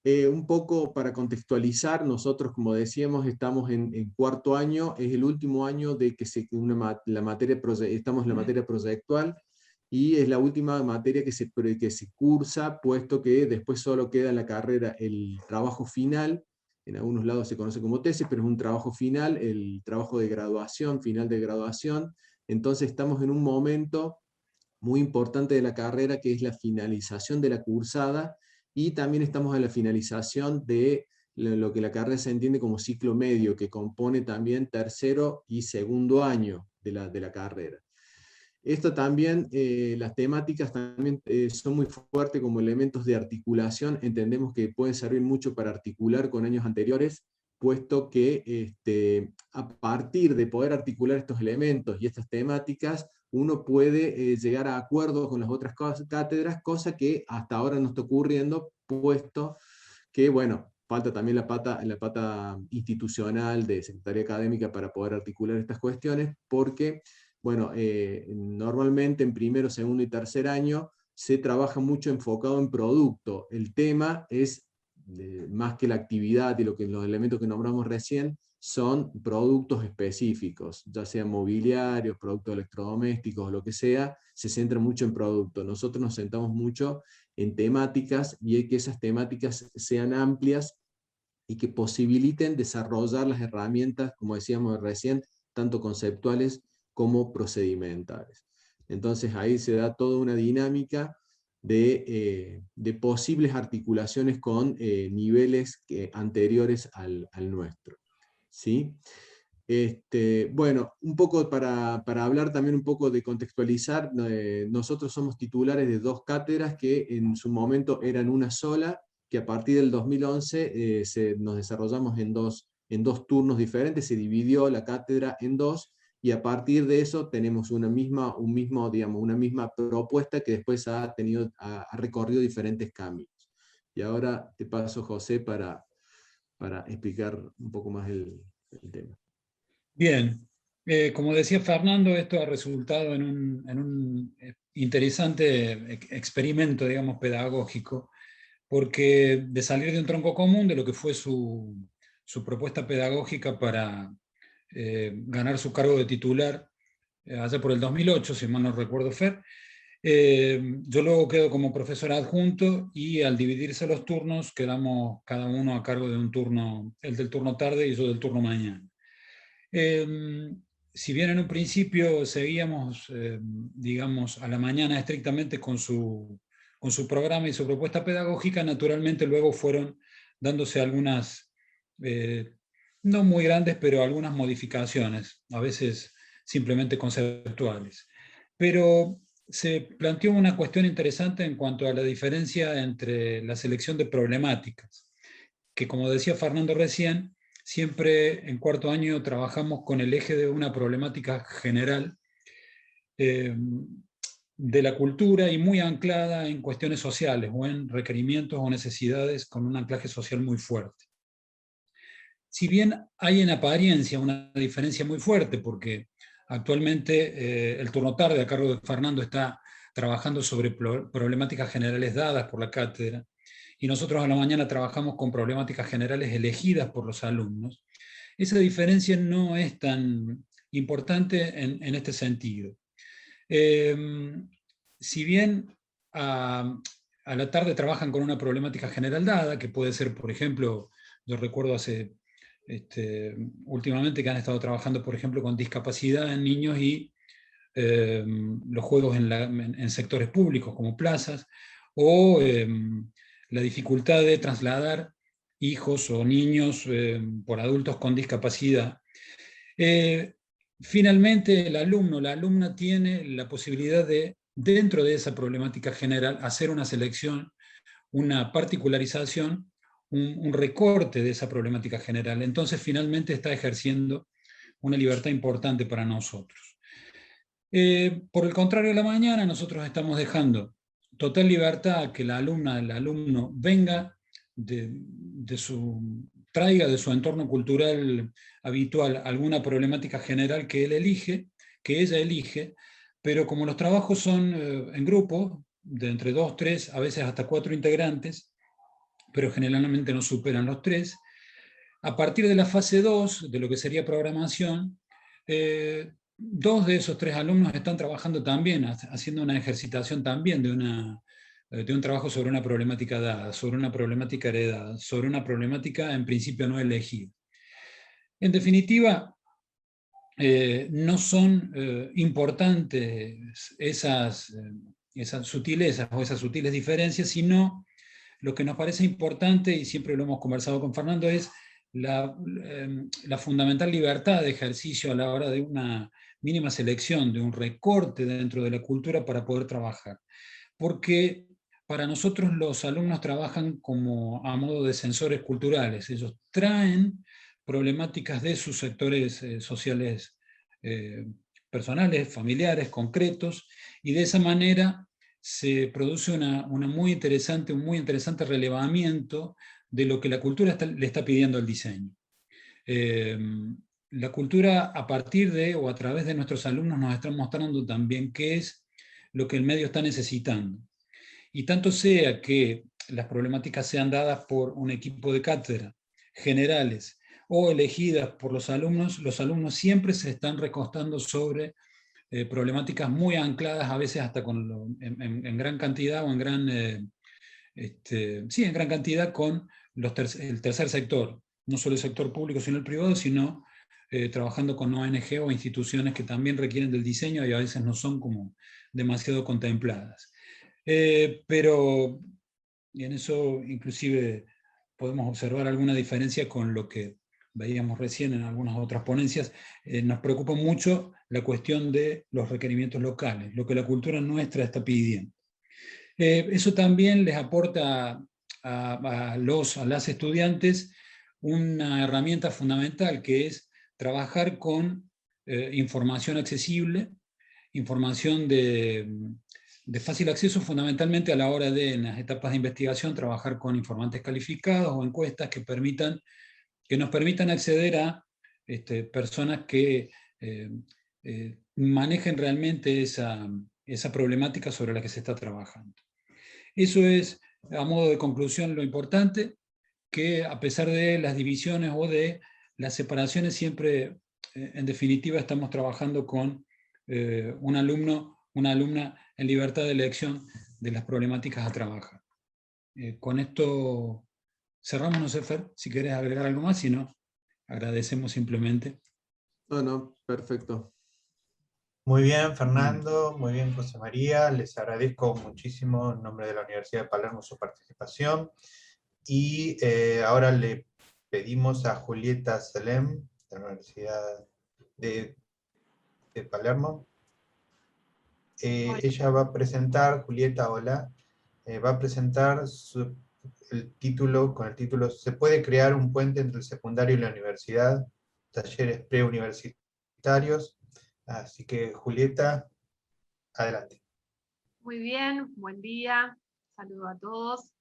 F: Un poco para contextualizar, nosotros, como decíamos, estamos en cuarto año, es el último año de que estamos en la materia proyectual, y es la última materia que se cursa, puesto que después solo queda en la carrera el trabajo final. En algunos lados se conoce como tesis, pero es un trabajo final, el trabajo de graduación, final de graduación. Entonces estamos en un momento muy importante de la carrera, que es la finalización de la cursada, y también estamos en la finalización de lo que la carrera se entiende como ciclo medio, que compone también tercero y segundo año de la carrera. Esto también, las temáticas también son muy fuertes como elementos de articulación. Entendemos que pueden servir mucho para articular con años anteriores, puesto que a partir de poder articular estos elementos y estas temáticas, uno puede llegar a acuerdos con las otras cátedras, cosa que hasta ahora no está ocurriendo, puesto que, bueno, falta también la pata institucional de Secretaría Académica para poder articular estas cuestiones, porque bueno, normalmente en primero, segundo y tercer año se trabaja mucho enfocado en producto. El tema es, más que la actividad y los elementos que nombramos recién, son productos específicos, ya sean mobiliarios, productos electrodomésticos, lo que sea, se centra mucho en producto. Nosotros nos centramos mucho en temáticas, y es que esas temáticas sean amplias y que posibiliten desarrollar las herramientas, como decíamos recién, tanto conceptuales como procedimentales. Entonces ahí se da toda una dinámica de posibles articulaciones con niveles anteriores al nuestro. ¿Sí? Bueno, un poco para hablar también un poco de contextualizar, nosotros somos titulares de 2 cátedras que en su momento eran una sola, que a partir del 2011 nos desarrollamos en dos turnos diferentes, se dividió la cátedra en 2, y a partir de eso tenemos una misma propuesta que después ha recorrido diferentes cambios. Y ahora te paso, José, para explicar un poco más el tema.
M: Bien, como decía Fernando, esto ha resultado en un interesante experimento, digamos, pedagógico, porque de salir de un tronco común, de lo que fue su propuesta pedagógica para ganar su cargo de titular, allá por el 2008, si mal no recuerdo, Fer, yo luego quedo como profesor adjunto, y al dividirse los turnos, quedamos cada uno a cargo de un turno, el del turno tarde y yo del turno mañana. si bien en un principio seguíamos, digamos, a la mañana estrictamente con su programa y su propuesta pedagógica, naturalmente luego fueron dándose algunas, no muy grandes, pero algunas modificaciones, a veces simplemente conceptuales. Pero se planteó una cuestión interesante en cuanto a la diferencia entre la selección de problemáticas, que como decía Fernando recién, siempre en cuarto año trabajamos con el eje de una problemática general de la cultura y muy anclada en cuestiones sociales o en requerimientos o necesidades con un anclaje social muy fuerte. Si bien hay en apariencia una diferencia muy fuerte, porque actualmente el turno tarde a cargo de Fernando está trabajando sobre problemáticas generales dadas por la cátedra, y nosotros a la mañana trabajamos con problemáticas generales elegidas por los alumnos, esa diferencia no es tan importante en este sentido. Si bien a la tarde trabajan con una problemática general dada, que puede ser, por ejemplo, yo recuerdo últimamente que han estado trabajando, por ejemplo, con discapacidad en niños y los juegos en sectores públicos como plazas, o la dificultad de trasladar hijos o niños por adultos con discapacidad. Finalmente, el alumno, la alumna tiene la posibilidad de, dentro de esa problemática general, hacer una selección, una particularización, un recorte de esa problemática general. Entonces, finalmente está ejerciendo una libertad importante para nosotros. Por el contrario, a la mañana nosotros estamos dejando total libertad a que la alumna, el alumno venga traiga de su entorno cultural habitual alguna problemática general que él elige, que ella elige, pero como los trabajos son en grupo, de entre 2, 3, a veces hasta 4 integrantes, pero generalmente no superan los 3, a partir de la fase 2, de lo que sería programación, 2 de esos 3 alumnos están trabajando también, haciendo una ejercitación también de un trabajo sobre una problemática dada, sobre una problemática heredada, sobre una problemática en principio no elegida. En definitiva, no son importantes esas sutilezas o esas sutiles diferencias, sino lo que nos parece importante, y siempre lo hemos conversado con Fernando, es la fundamental libertad de ejercicio a la hora de una mínima selección, de un recorte dentro de la cultura para poder trabajar. Porque para nosotros los alumnos trabajan como a modo de sensores culturales. Ellos traen problemáticas de sus sectores sociales personales, familiares, concretos, y de esa manera se produce un muy interesante relevamiento de lo que la cultura le está pidiendo al diseño. La cultura, a partir de o a través de nuestros alumnos, nos está mostrando también qué es lo que el medio está necesitando. Y tanto sea que las problemáticas sean dadas por un equipo de cátedra, generales, o elegidas por los alumnos siempre se están recostando sobre problemáticas muy ancladas, a veces hasta en gran cantidad o en gran cantidad con el tercer sector, no solo el sector público sino el privado, sino trabajando con ONG o instituciones que también requieren del diseño y a veces no son como demasiado contempladas. Pero y en eso inclusive podemos observar alguna diferencia con lo que veíamos recién en algunas otras ponencias. Nos preocupa mucho la cuestión de los requerimientos locales, lo que la cultura nuestra está pidiendo. Eso también les aporta a las estudiantes una herramienta fundamental, que es trabajar con información accesible, información de fácil acceso, fundamentalmente a la hora de, en las etapas de investigación, trabajar con informantes calificados o encuestas que nos permitan acceder a personas que manejen realmente esa problemática sobre la que se está trabajando. Eso es, a modo de conclusión, lo importante, que a pesar de las divisiones o de las separaciones, siempre, en definitiva, estamos trabajando con un alumno, una alumna en libertad de elección de las problemáticas a trabajar. Con esto cerramos, no sé, Fer, si querés agregar algo más, si no, agradecemos simplemente.
N: No, perfecto.
A: Muy bien, Fernando, muy bien, José María. Les agradezco muchísimo en nombre de la Universidad de Palermo su participación. Y ahora le pedimos a Julieta Selem, de la Universidad de Palermo. Ella va a presentar, Julieta, hola, va a presentar el título, con el título ¿Se puede crear un puente entre el secundario y la universidad? Talleres preuniversitarios. Así que, Julieta, adelante.
O: Muy bien, buen día, saludo a todos.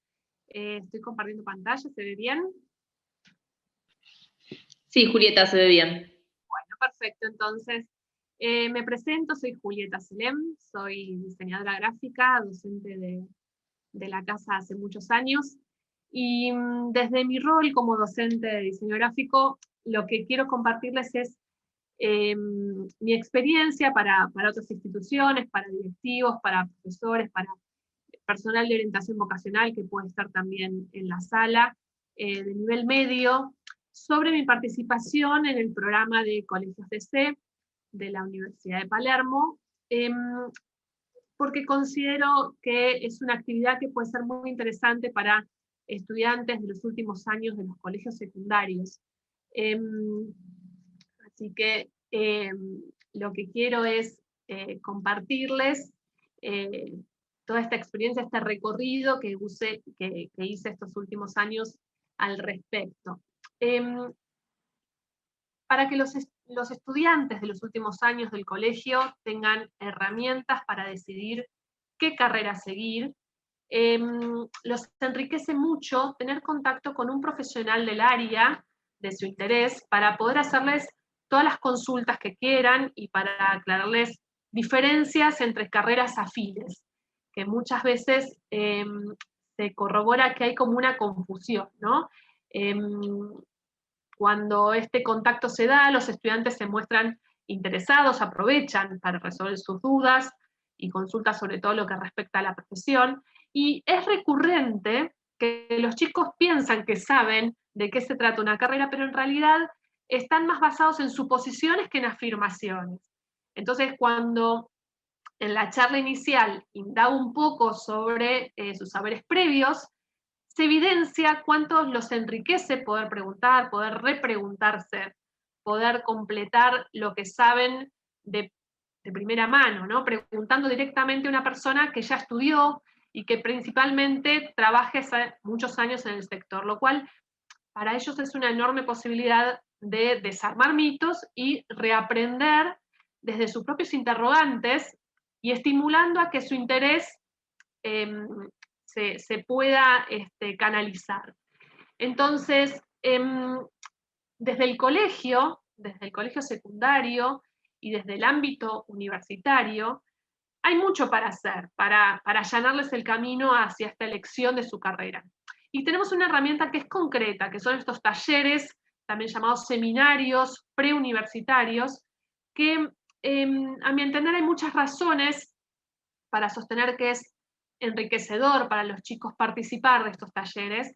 O: Estoy compartiendo pantalla, ¿se ve bien?
D: Sí, Julieta, se ve bien.
O: Bueno, perfecto, entonces me presento, soy Julieta Selem, soy diseñadora gráfica, docente de la casa hace muchos años, y desde mi rol como docente de diseño gráfico, lo que quiero compartirles es mi experiencia para otras instituciones, para directivos, para profesores, para personal de orientación vocacional que puede estar también en la sala, de nivel medio, sobre mi participación en el programa de Colegios DC de la Universidad de Palermo, porque considero que es una actividad que puede ser muy interesante para estudiantes de los últimos años de los colegios secundarios. Así que lo que quiero es compartirles toda esta experiencia, este recorrido que hice estos últimos años al respecto. Para que los estudiantes de los últimos años del colegio tengan herramientas para decidir qué carrera seguir, los enriquece mucho tener contacto con un profesional del área de su interés para poder hacerles todas las consultas que quieran y para aclararles diferencias entre carreras afines, que muchas veces se corrobora que hay como una confusión, ¿no? Cuando este contacto se da, los estudiantes se muestran interesados, aprovechan para resolver sus dudas y consultas sobre todo lo que respecta a la profesión, y es recurrente que los chicos piensan que saben de qué se trata una carrera, pero en realidad están más basados en suposiciones que en afirmaciones. Entonces, cuando en la charla inicial indago un poco sobre sus saberes previos, se evidencia cuánto los enriquece poder preguntar, poder repreguntarse, poder completar lo que saben de primera mano, ¿no? Preguntando directamente a una persona que ya estudió y que principalmente trabaja hace muchos años en el sector, lo cual para ellos es una enorme posibilidad de desarmar mitos y reaprender desde sus propios interrogantes y estimulando a que su interés se pueda canalizar. Entonces, desde el colegio secundario y desde el ámbito universitario, hay mucho para hacer, para allanarles el camino hacia esta elección de su carrera. Y tenemos una herramienta que es concreta, que son estos talleres, también llamados seminarios preuniversitarios, que a mi entender hay muchas razones para sostener que es enriquecedor para los chicos participar de estos talleres.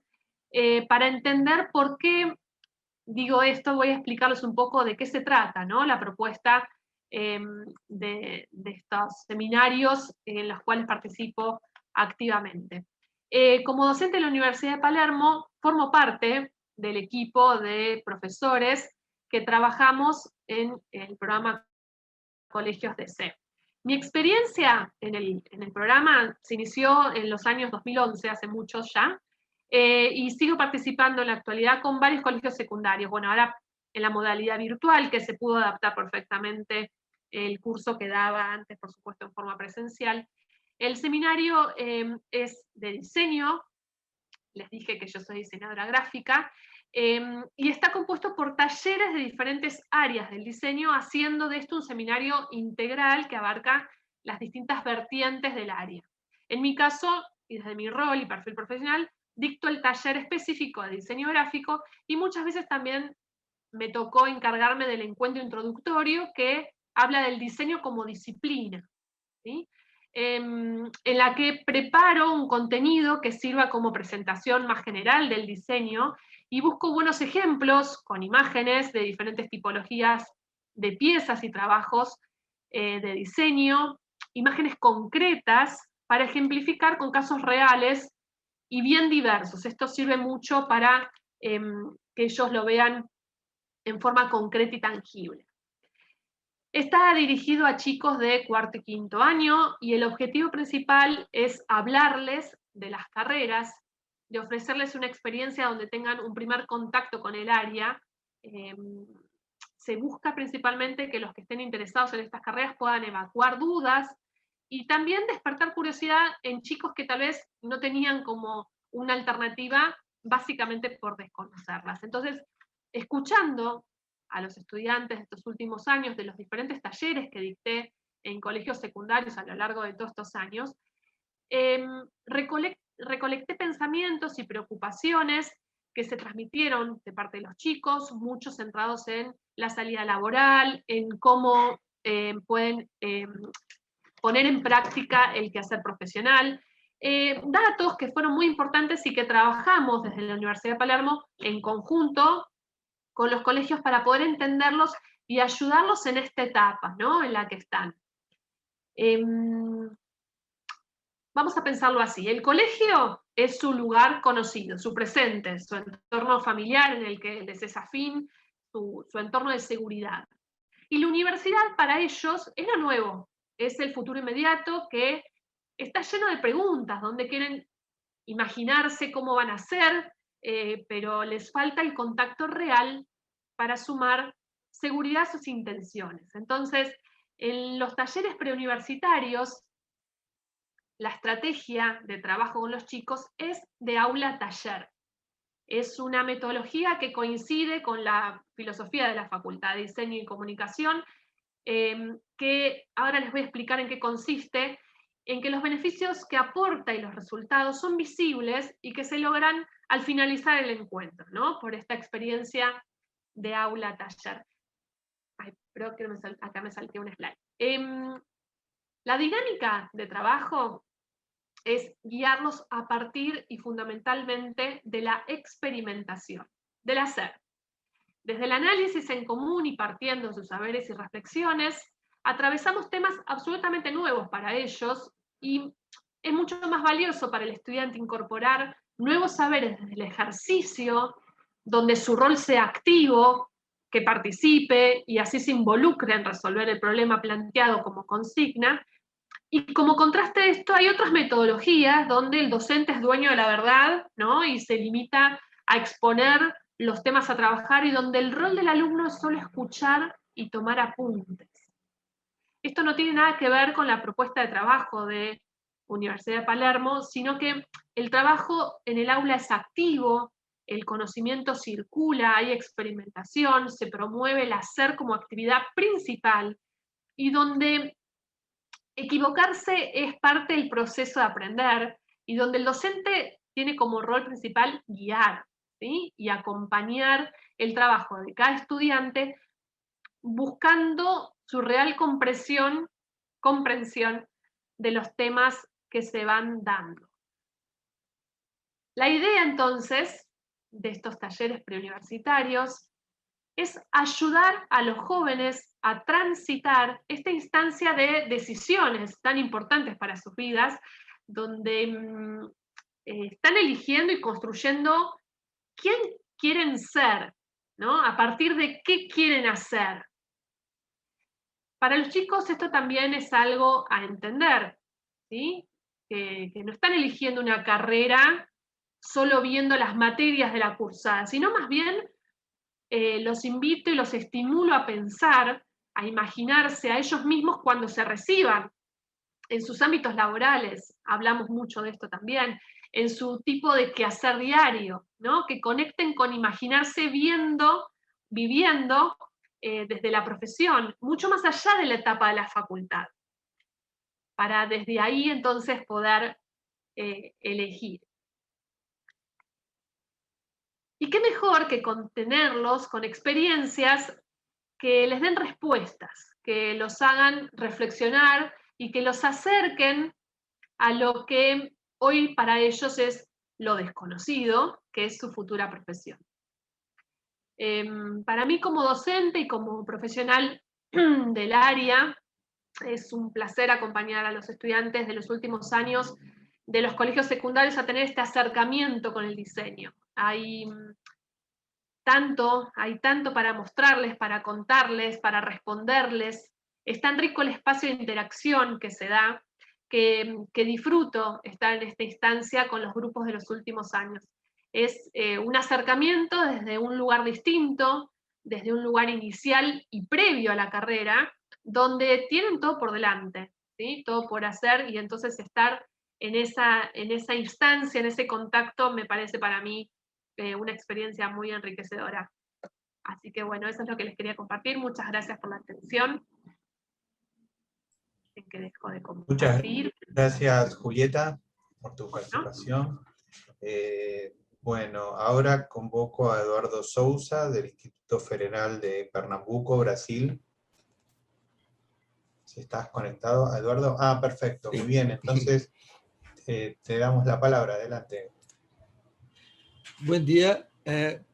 O: Para entender por qué digo esto, voy a explicarles un poco de qué se trata, ¿no? La propuesta de estos seminarios en los cuales participo activamente. Como docente de la Universidad de Palermo, formo parte del equipo de profesores que trabajamos en el programa Colegios DC. Mi experiencia en el programa se inició en los años 2011, hace muchos ya, y sigo participando en la actualidad con varios colegios secundarios. Bueno, ahora en la modalidad virtual, que se pudo adaptar perfectamente el curso que daba antes, por supuesto, en forma presencial. El seminario es de diseño, les dije que yo soy diseñadora gráfica, y está compuesto por talleres de diferentes áreas del diseño, haciendo de esto un seminario integral que abarca las distintas vertientes del área. En mi caso, y desde mi rol y perfil profesional, dicto el taller específico de diseño gráfico y muchas veces también me tocó encargarme del encuentro introductorio que habla del diseño como disciplina, ¿sí? En la que preparo un contenido que sirva como presentación más general del diseño y busco buenos ejemplos con imágenes de diferentes tipologías de piezas y trabajos de diseño, imágenes concretas para ejemplificar con casos reales y bien diversos. Esto sirve mucho para que ellos lo vean en forma concreta y tangible. Está dirigido a chicos de cuarto y quinto año y el objetivo principal es hablarles de las carreras, de ofrecerles una experiencia donde tengan un primer contacto con el área. Se busca principalmente que los que estén interesados en estas carreras puedan evacuar dudas y también despertar curiosidad en chicos que tal vez no tenían como una alternativa, básicamente por desconocerlas. Entonces, escuchando a los estudiantes de estos últimos años, de los diferentes talleres que dicté en colegios secundarios a lo largo de todos estos años, recolecté pensamientos y preocupaciones que se transmitieron de parte de los chicos, muchos centrados en la salida laboral, en cómo pueden poner en práctica el quehacer profesional, datos que fueron muy importantes y que trabajamos desde la Universidad de Palermo en conjunto con los colegios para poder entenderlos y ayudarlos en esta etapa, ¿no?, en la que están. Vamos a pensarlo así, el colegio es su lugar conocido, su presente, su entorno familiar en el que les es afín, su entorno de seguridad. Y la universidad para ellos es lo nuevo, es el futuro inmediato que está lleno de preguntas, donde quieren imaginarse cómo van a ser, pero les falta el contacto real para sumar seguridad a sus intenciones. Entonces, en los talleres preuniversitarios, la estrategia de trabajo con los chicos es de aula-taller. Es una metodología que coincide con la filosofía de la Facultad de Diseño y Comunicación, que ahora les voy a explicar en qué consiste, en que los beneficios que aporta y los resultados son visibles y que se logran al finalizar el encuentro, ¿no?, por esta experiencia de aula-taller. Creo que acá me salté un slide. La dinámica de trabajo es guiarlos a partir y fundamentalmente de la experimentación, del hacer. Desde el análisis en común y partiendo de sus saberes y reflexiones, atravesamos temas absolutamente nuevos para ellos y es mucho más valioso para el estudiante incorporar nuevos saberes desde el ejercicio, donde su rol sea activo, que participe y así se involucre en resolver el problema planteado como consigna. Y como contraste de esto, hay otras metodologías donde el docente es dueño de la verdad, ¿no?, y se limita a exponer los temas a trabajar y donde el rol del alumno es solo escuchar y tomar apuntes. Esto no tiene nada que ver con la propuesta de trabajo de Universidad de Palermo, sino que el trabajo en el aula es activo, el conocimiento circula, hay experimentación, se promueve el hacer como actividad principal y donde equivocarse es parte del proceso de aprender y donde el docente tiene como rol principal guiar, ¿sí?, y acompañar el trabajo de cada estudiante buscando su real comprensión de los temas que se van dando. La idea entonces de estos talleres preuniversitarios es ayudar a los jóvenes a transitar esta instancia de decisiones tan importantes para sus vidas, donde están eligiendo y construyendo quién quieren ser, ¿no?, a partir de qué quieren hacer. Para los chicos esto también es algo a entender, ¿sí?, que no están eligiendo una carrera solo viendo las materias de la cursada, sino más bien los invito y los estimulo a pensar, a imaginarse a ellos mismos cuando se reciban, en sus ámbitos laborales, hablamos mucho de esto también, en su tipo de quehacer diario, ¿no?, que conecten con imaginarse viviendo desde la profesión, mucho más allá de la etapa de la facultad, para desde ahí entonces poder elegir. Y qué mejor que contenerlos con experiencias que les den respuestas, que los hagan reflexionar y que los acerquen a lo que hoy para ellos es lo desconocido, que es su futura profesión. Para mí como docente y como profesional del área. Es un placer acompañar a los estudiantes de los últimos años de los colegios secundarios a tener este acercamiento con el diseño. Hay tanto para mostrarles, para contarles, para responderles. Es tan rico el espacio de interacción que se da, que disfruto estar en esta instancia con los grupos de los últimos años. Es un acercamiento desde un lugar distinto, desde un lugar inicial y previo a la carrera, donde tienen todo por delante, ¿sí? Todo por hacer, y entonces estar en esa instancia, en ese contacto, me parece para mí una experiencia muy enriquecedora. Así que bueno, eso es lo que les quería compartir. Muchas gracias por la atención. Que dejo de compartir.
A: Muchas gracias, Julieta, por tu participación. Bueno, ahora convoco a Eduardo Souza, del Instituto Federal de Pernambuco, Brasil. Si estás conectado, Eduardo. Ah, perfecto, muy bien. Entonces, te damos la palabra. Adelante.
N: Buen día.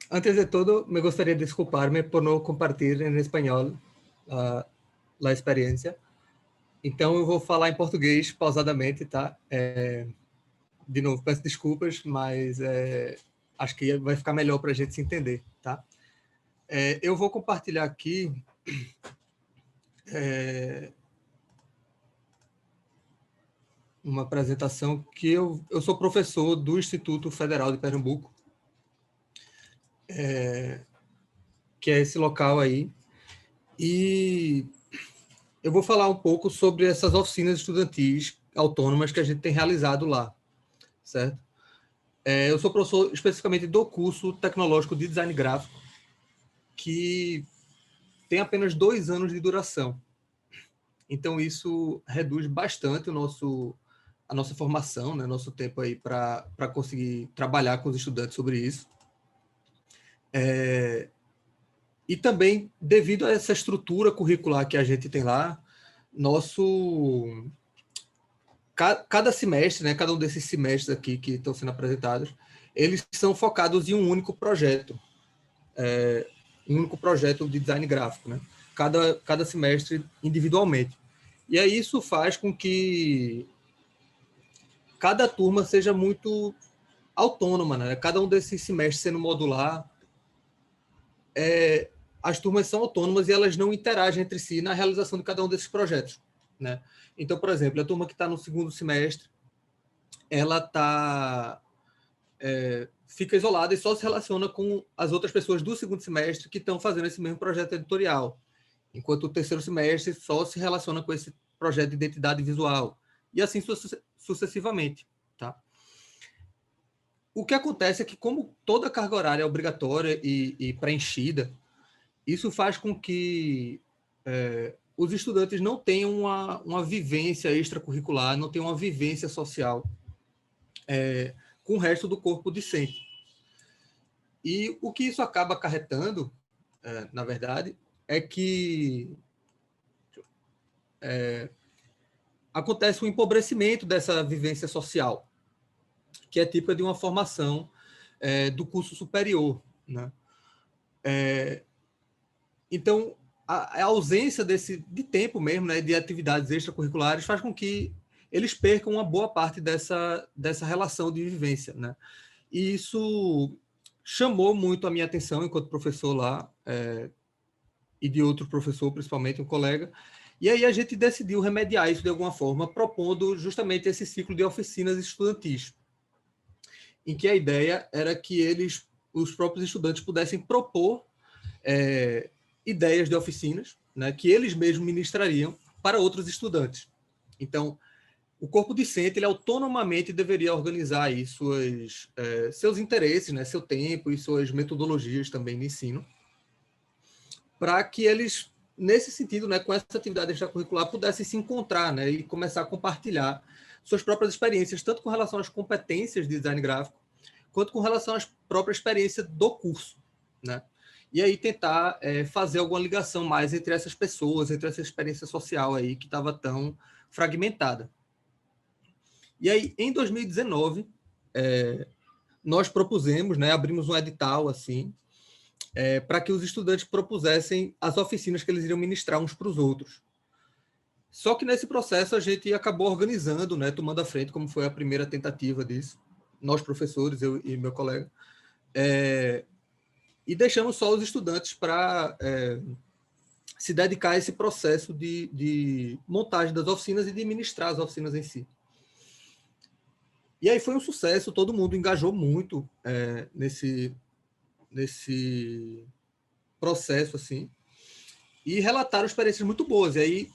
N: Antes de todo, me gustaría disculparme por no compartir em espanhol a experiência. Então, eu vou falar em português pausadamente, tá? De novo, peço desculpas, mas acho que vai ficar melhor para a gente se entender, tá? Eu vou compartilhar aqui uma apresentação que eu sou professor do Instituto Federal de Pernambuco, que é esse local aí, e eu vou falar um pouco sobre essas oficinas estudantis autônomas que a gente tem realizado lá, certo? Eu sou professor especificamente do curso tecnológico de design gráfico, que tem apenas 2 anos de duração. Então, isso reduz bastante a nossa formação, né, nosso tempo aí para conseguir trabalhar com os estudantes sobre isso. E também, devido a essa estrutura curricular que a gente tem lá, cada semestre, né, cada um desses semestres aqui que estão sendo apresentados, eles são focados em um único projeto, de design gráfico, né? Cada semestre individualmente. E aí isso faz com que cada turma seja muito autônoma, né? Cada um desses semestres sendo modular, as turmas são autônomas e elas não interagem entre si na realização de cada um desses projetos, né? Então, por exemplo, a turma que está no 2º semestre, ela fica isolada e só se relaciona com as outras pessoas do 2º semestre que estão fazendo esse mesmo projeto editorial, enquanto o 3º semestre só se relaciona com esse projeto de identidade visual, e assim sucessivamente, tá? O que acontece é que, como toda carga horária é obrigatória e preenchida, isso faz com que os estudantes não tenham uma vivência extracurricular, não tenham uma vivência social com o resto do corpo discente. E o que isso acaba acarretando, na verdade, é que acontece um empobrecimento dessa vivência social, que é típica de uma formação do curso superior, né? Então, a ausência de tempo mesmo, né, de atividades extracurriculares, faz com que eles percam uma boa parte dessa relação de vivência, né? E isso chamou muito a minha atenção enquanto professor lá, e de outro professor, principalmente um colega, e aí a gente decidiu remediar isso de alguma forma, propondo justamente esse ciclo de oficinas estudantis, em que a ideia era que os próprios estudantes pudessem propor ideias de oficinas, né, que eles mesmos ministrariam para outros estudantes. Então, o corpo discente, ele autonomamente deveria organizar aí seus interesses, né, seu tempo e suas metodologias também de ensino, para que eles, nesse sentido, né, com essa atividade extracurricular, pudessem se encontrar, né, e começar a compartilhar suas próprias experiências, tanto com relação às competências de design gráfico, quanto com relação à própria experiência do curso, né? E aí tentar fazer alguma ligação mais entre essas pessoas, entre essa experiência social aí que estava tão fragmentada. E aí, em 2019, nós propusemos, né, abrimos um edital assim, para que os estudantes propusessem as oficinas que eles iriam ministrar uns para os outros. Só que nesse processo a gente acabou organizando, né, tomando a frente, como foi a primeira tentativa disso, nós professores, eu e meu colega, e deixamos só os estudantes para se dedicar a esse processo de montagem das oficinas e de ministrar as oficinas em si. E aí foi um sucesso, todo mundo engajou muito nesse processo, assim, e relataram experiências muito boas. E aí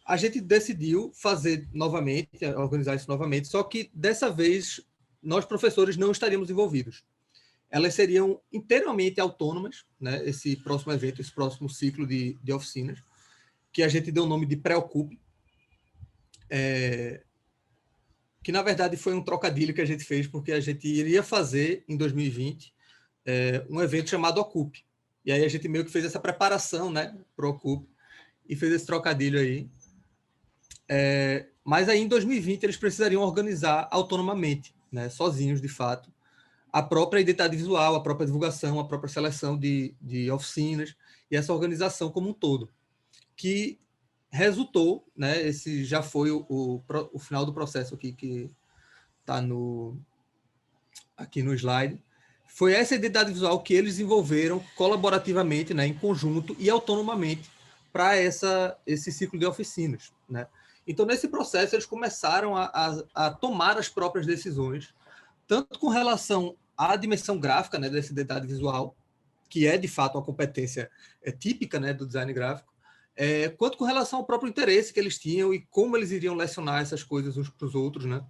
N: a gente decidiu fazer novamente, organizar isso novamente, só que dessa vez nós, professores, não estaríamos envolvidos. Elas seriam inteiramente autônomas, né, esse próximo evento, esse próximo ciclo de oficinas, que a gente deu o nome de Preocupe, que na verdade foi um trocadilho que a gente fez, porque a gente iria fazer, em 2020, um evento chamado Ocupe. E aí a gente meio que fez essa preparação, né, para o Ocupe, e fez esse trocadilho aí. Mas aí em 2020 eles precisariam organizar autonomamente, né, sozinhos de fato, a própria identidade visual, a própria divulgação, a própria seleção de oficinas e essa organização como um todo, que resultou, né, esse já foi o final do processo aqui que está aqui no slide, foi essa identidade visual que eles desenvolveram colaborativamente, né, em conjunto e autonomamente para esse ciclo de oficinas, né? Então, nesse processo, eles começaram a tomar as próprias decisões, tanto com relação à dimensão gráfica, né, dessa identidade visual, que é, de fato, uma competência típica, né, do design gráfico, quanto com relação ao próprio interesse que eles tinham e como eles iriam lecionar essas coisas uns para os outros, né?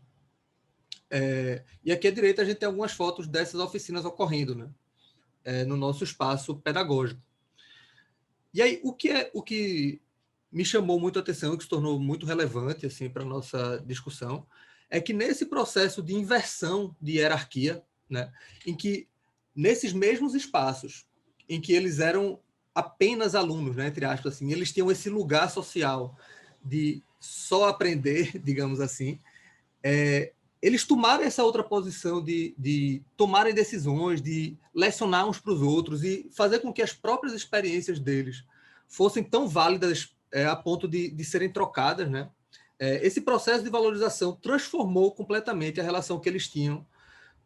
N: E aqui à direita a gente tem algumas fotos dessas oficinas ocorrendo, né, no nosso espaço pedagógico. E aí, o que me chamou muito a atenção e que se tornou muito relevante assim, para a nossa discussão é que nesse processo de inversão de hierarquia, né, em que nesses mesmos espaços em que eles eram apenas alunos, né, entre aspas, assim, eles tinham esse lugar social de só aprender, digamos assim, eles tomaram essa outra posição de tomarem decisões, de lecionar uns para os outros e fazer com que as próprias experiências deles fossem tão válidas a ponto de serem trocadas, né? Esse processo de valorização transformou completamente a relação que eles tinham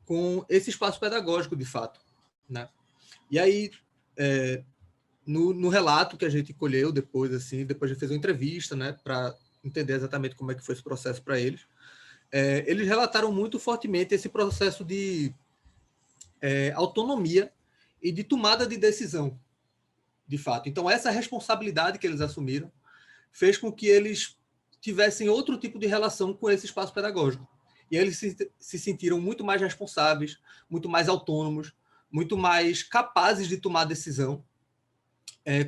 N: com esse espaço pedagógico, de fato, né? E aí, no relato que a gente colheu depois, assim, depois a gente fez uma entrevista, né, para entender exatamente como é que foi esse processo para eles, eles relataram muito fortemente esse processo de autonomia e de tomada de decisão, de fato. Então, essa responsabilidade que eles assumiram fez com que eles tivessem outro tipo de relação com esse espaço pedagógico. E eles se sentiram muito mais responsáveis, muito mais autônomos, muito mais capazes de tomar decisão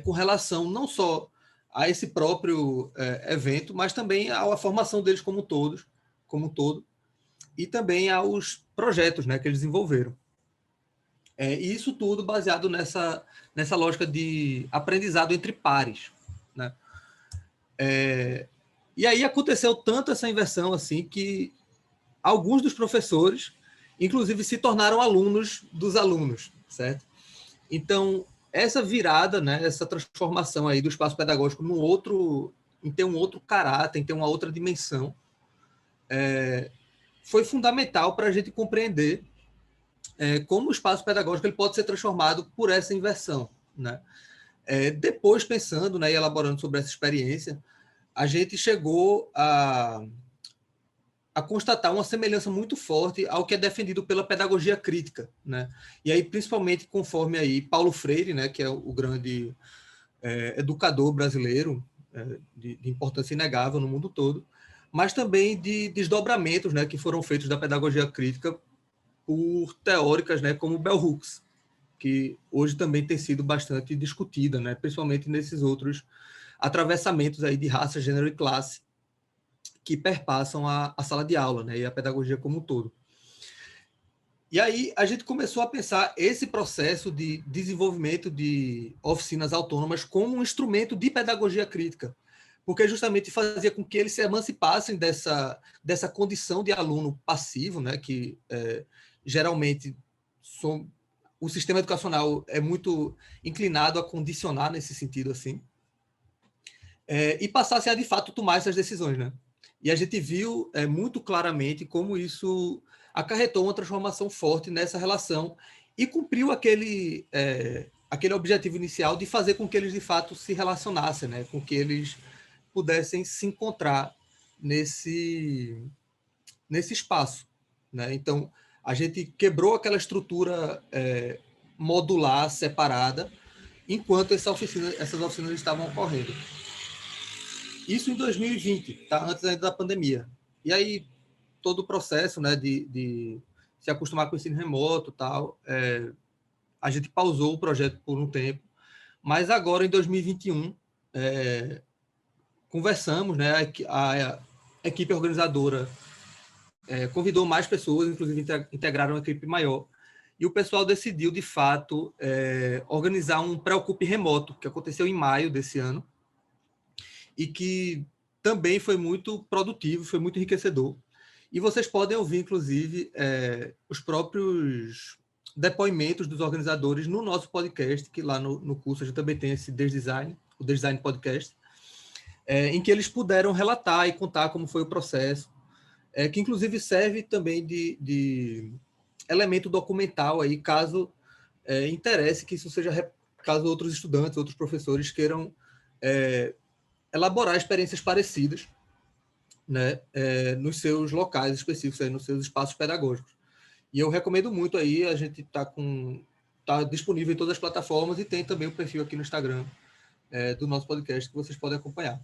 N: com relação não só a esse próprio evento, mas também à formação deles como um todo, e também aos projetos, né, que eles desenvolveram. E isso tudo baseado nessa lógica de aprendizado entre pares, né? E aí aconteceu tanto essa inversão assim que alguns dos professores, inclusive, se tornaram alunos dos alunos, certo? Então, essa virada, né, essa transformação aí do espaço pedagógico em ter um outro caráter, em ter uma outra dimensão, foi fundamental para a gente compreender como o espaço pedagógico ele pode ser transformado por essa inversão, né? Depois, pensando, né, e elaborando sobre essa experiência, a gente chegou a constatar uma semelhança muito forte ao que é defendido pela pedagogia crítica, né? E aí, principalmente, conforme aí Paulo Freire, né, que é o grande educador brasileiro, de importância inegável no mundo todo, mas também de desdobramentos, né, que foram feitos da pedagogia crítica por teóricas, né, como Bell Hooks, que hoje também tem sido bastante discutida, né, principalmente nesses outros atravessamentos aí de raça, gênero e classe que perpassam a sala de aula, né, e a pedagogia como um todo. E aí a gente começou a pensar esse processo de desenvolvimento de oficinas autônomas como um instrumento de pedagogia crítica, porque justamente fazia com que eles se emancipassem dessa condição de aluno passivo, né, que geralmente o sistema educacional é muito inclinado a condicionar nesse sentido, assim, e passassem a, de fato, tomar essas decisões, né? E a gente viu muito claramente como isso acarretou uma transformação forte nessa relação e cumpriu aquele objetivo inicial de fazer com que eles, de fato, se relacionassem, né? Com que eles pudessem se encontrar nesse espaço, né? Então, a gente quebrou aquela estrutura modular, separada, enquanto essas oficinas estavam ocorrendo. Isso em 2020, tá? Antes ainda da pandemia. E aí, todo o processo, né, de se acostumar com o ensino remoto e tal, a gente pausou o projeto por um tempo, mas agora, em 2021, conversamos, né, a equipe organizadora convidou mais pessoas, inclusive integraram uma equipe maior, e o pessoal decidiu, de fato, organizar um Preocupe remoto, que aconteceu em maio desse ano, e que também foi muito produtivo, foi muito enriquecedor. E vocês podem ouvir, inclusive, os próprios depoimentos dos organizadores no nosso podcast, que lá no curso a gente também tem esse Desdesign, o Desdesign Podcast, em que eles puderam relatar e contar como foi o processo, que inclusive serve também de elemento documental, aí, caso interesse que isso seja, caso outros estudantes, outros professores queiram elaborar experiências parecidas, né, nos seus locais específicos, aí, nos seus espaços pedagógicos. E eu recomendo muito aí, a gente tá disponível em todas as plataformas e tem também o perfil aqui no Instagram do nosso podcast que vocês podem acompanhar.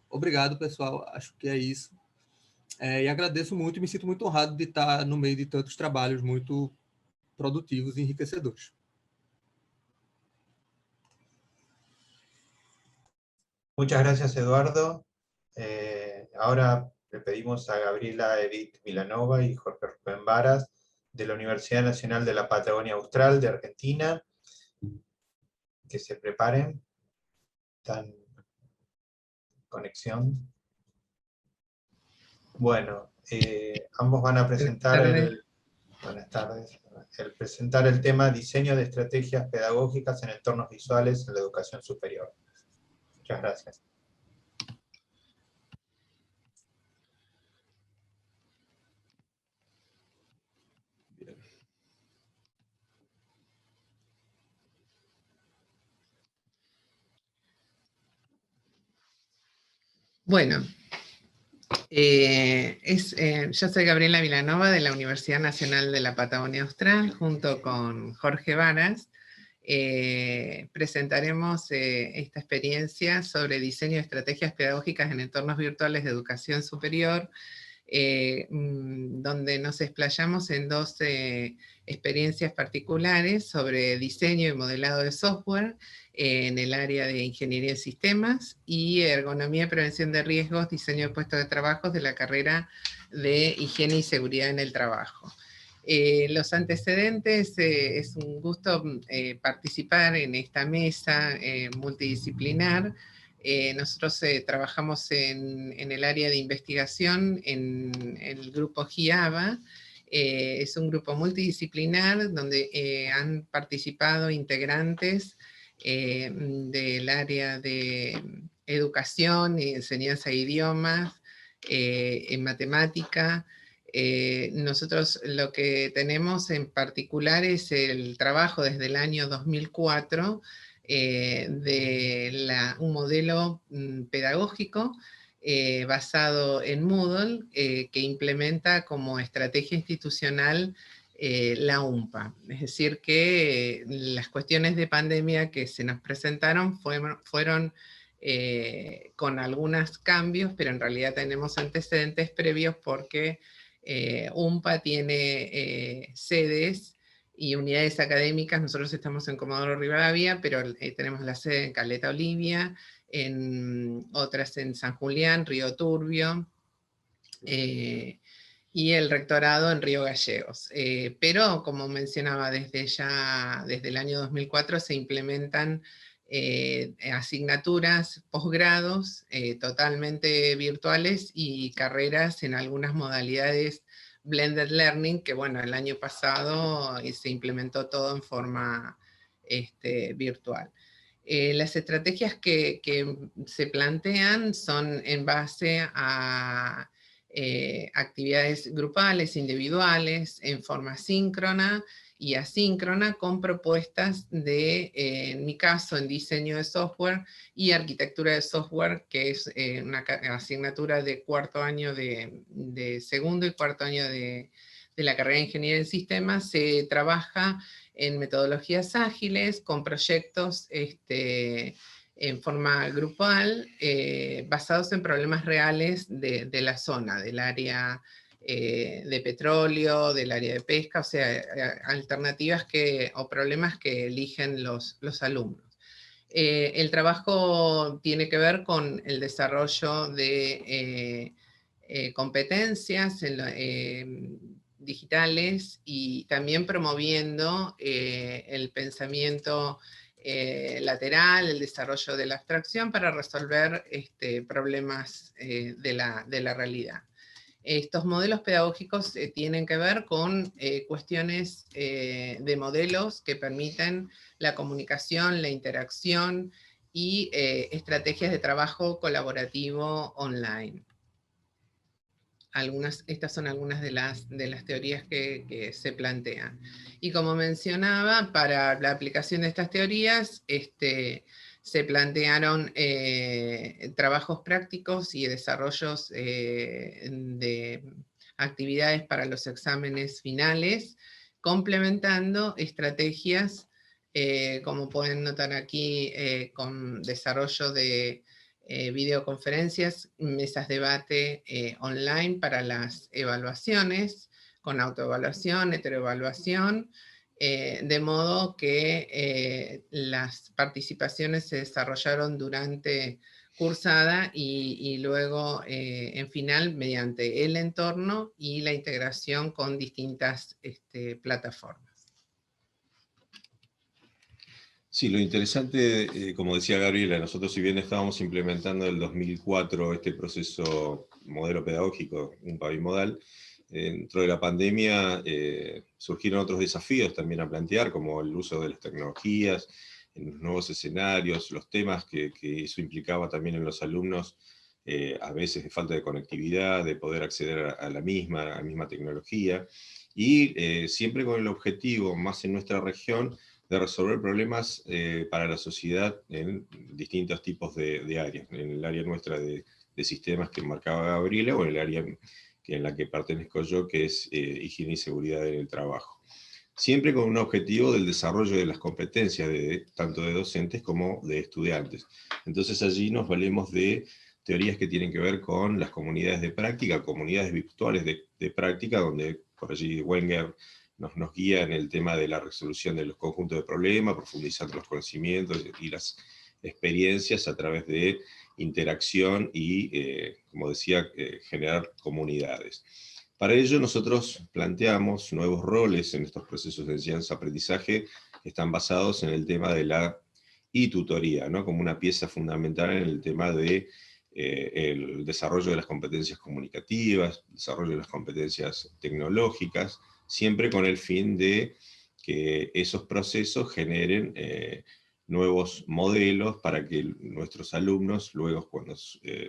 N: Obrigado, pessoal, acho que é isso. E agradeço muito e me sinto muito honrado de estar no meio de tantos trabalhos muito produtivos e enriquecedores.
A: Muchas gracias, Eduardo. Ahora le pedimos a Gabriela Edith Vilanova y Jorge Rubén Varas, de la Universidad Nacional de la Patagonia Austral de Argentina, que se preparen. Están en conexión. Bueno, ambos van a presentar buenas tardes, presentar el tema Diseño de estrategias pedagógicas en entornos visuales en la educación superior. Muchas gracias.
P: Bueno, yo soy Gabriela Vilanova de la Universidad Nacional de la Patagonia Austral, junto con Jorge Varas. Presentaremos esta experiencia sobre diseño de estrategias pedagógicas en entornos virtuales de educación superior, donde nos explayamos en dos experiencias particulares sobre diseño y modelado de software en el área de ingeniería de sistemas y ergonomía y prevención de riesgos, diseño de puestos de trabajo de la carrera de higiene y seguridad en el trabajo. Los antecedentes, es un gusto participar en esta mesa multidisciplinar. Nosotros trabajamos en el área de investigación en el grupo GIABA. Es un grupo multidisciplinar donde han participado integrantes del área de educación y enseñanza de idiomas, en matemática. Nosotros lo que tenemos en particular es el trabajo desde el año 2004 de un modelo pedagógico basado en Moodle que implementa como estrategia institucional la UNPA. Es decir, que las cuestiones de pandemia que se nos presentaron fueron con algunos cambios, pero en realidad tenemos antecedentes previos porque UNPA tiene sedes y unidades académicas. Nosotros estamos en Comodoro Rivadavia, pero tenemos la sede en Caleta Olivia, en otras en San Julián, Río Turbio, y el rectorado en Río Gallegos. Pero, como mencionaba, desde el año 2004 se implementan asignaturas, posgrados totalmente virtuales y carreras en algunas modalidades blended learning, que bueno, el año pasado se implementó todo en forma virtual. Las estrategias que se plantean son en base a actividades grupales, individuales, en forma síncrona y asíncrona, con propuestas de, en mi caso, en diseño de software y arquitectura de software, que es una asignatura de cuarto año de segundo y cuarto año de la carrera de Ingeniería en Sistemas. Se trabaja en metodologías ágiles, con proyectos en forma grupal, basados en problemas reales de la zona, del área de petróleo, del área de pesca, o sea, alternativas o problemas que eligen los alumnos. El trabajo tiene que ver con el desarrollo de competencias digitales, y también promoviendo el pensamiento lateral, el desarrollo de la abstracción para resolver problemas de la realidad. Estos modelos pedagógicos tienen que ver con cuestiones de modelos que permiten la comunicación, la interacción y estrategias de trabajo colaborativo online. Estas son algunas de las teorías que se plantean. Y como mencionaba, para la aplicación de estas teorías, se plantearon trabajos prácticos y desarrollos de actividades para los exámenes finales, complementando estrategias, como pueden notar aquí, con desarrollo de videoconferencias, mesas de debate online para las evaluaciones, con autoevaluación, heteroevaluación, de modo que las participaciones se desarrollaron durante cursada y luego en final mediante el entorno y la integración con distintas plataformas.
Q: Sí, lo interesante, como decía Gabriela, nosotros si bien estábamos implementando en el 2004 este proceso modelo pedagógico, un bimodal, dentro de la pandemia surgieron otros desafíos también a plantear, como el uso de las tecnologías, en los nuevos escenarios, los temas que eso implicaba también en los alumnos, a veces de falta de conectividad, de poder acceder a la misma tecnología, y siempre con el objetivo, más en nuestra región, de resolver problemas para la sociedad en distintos tipos de áreas. En el área nuestra de sistemas que marcaba Gabriela, o en el área en la que pertenezco yo, que es higiene y seguridad en el trabajo. Siempre con un objetivo del desarrollo de las competencias tanto de docentes como de estudiantes. Entonces allí nos valemos de teorías que tienen que ver con las comunidades de práctica, comunidades virtuales de práctica, donde por allí Wenger nos guía en el tema de la resolución de los conjuntos de problemas, profundizando los conocimientos y las experiencias a través de interacción y, como decía, generar comunidades. Para ello nosotros planteamos nuevos roles en estos procesos de enseñanza-aprendizaje que están basados en el tema de la e-tutoría, ¿no? Como una pieza fundamental en el tema de el desarrollo de las competencias comunicativas, desarrollo de las competencias tecnológicas, siempre con el fin de que esos procesos generen nuevos modelos para que nuestros alumnos, luego cuando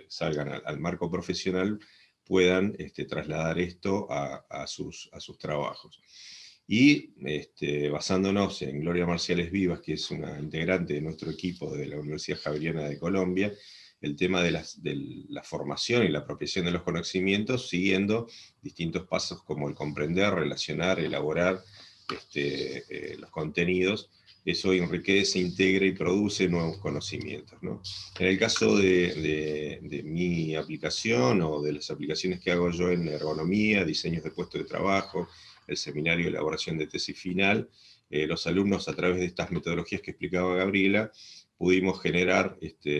Q: salgan al marco profesional, puedan trasladar esto a sus trabajos. Y basándonos en Gloria Marciales Vivas, que es una integrante de nuestro equipo de la Universidad Javeriana de Colombia, el tema de la formación y la apropiación de los conocimientos, siguiendo distintos pasos como el comprender, relacionar, elaborar los contenidos. Eso enriquece, integra y produce nuevos conocimientos, ¿no? En el caso de mi aplicación, o de las aplicaciones que hago yo en ergonomía, diseños de puestos de trabajo, el seminario de elaboración de tesis final, los alumnos, a través de estas metodologías que explicaba Gabriela, pudimos generar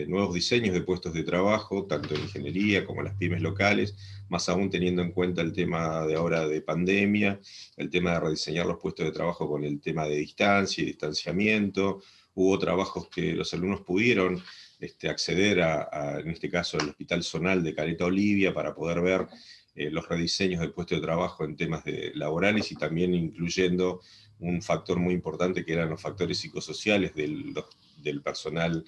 Q: nuevos diseños de puestos de trabajo, tanto en ingeniería como en las pymes locales, más aún teniendo en cuenta el tema de ahora de pandemia, el tema de rediseñar los puestos de trabajo con el tema de distancia y distanciamiento. Hubo trabajos que los alumnos pudieron acceder en este caso, al Hospital Zonal de Caleta Olivia, para poder ver los rediseños del puesto de trabajo en temas laborales y también incluyendo un factor muy importante que eran los factores psicosociales del personal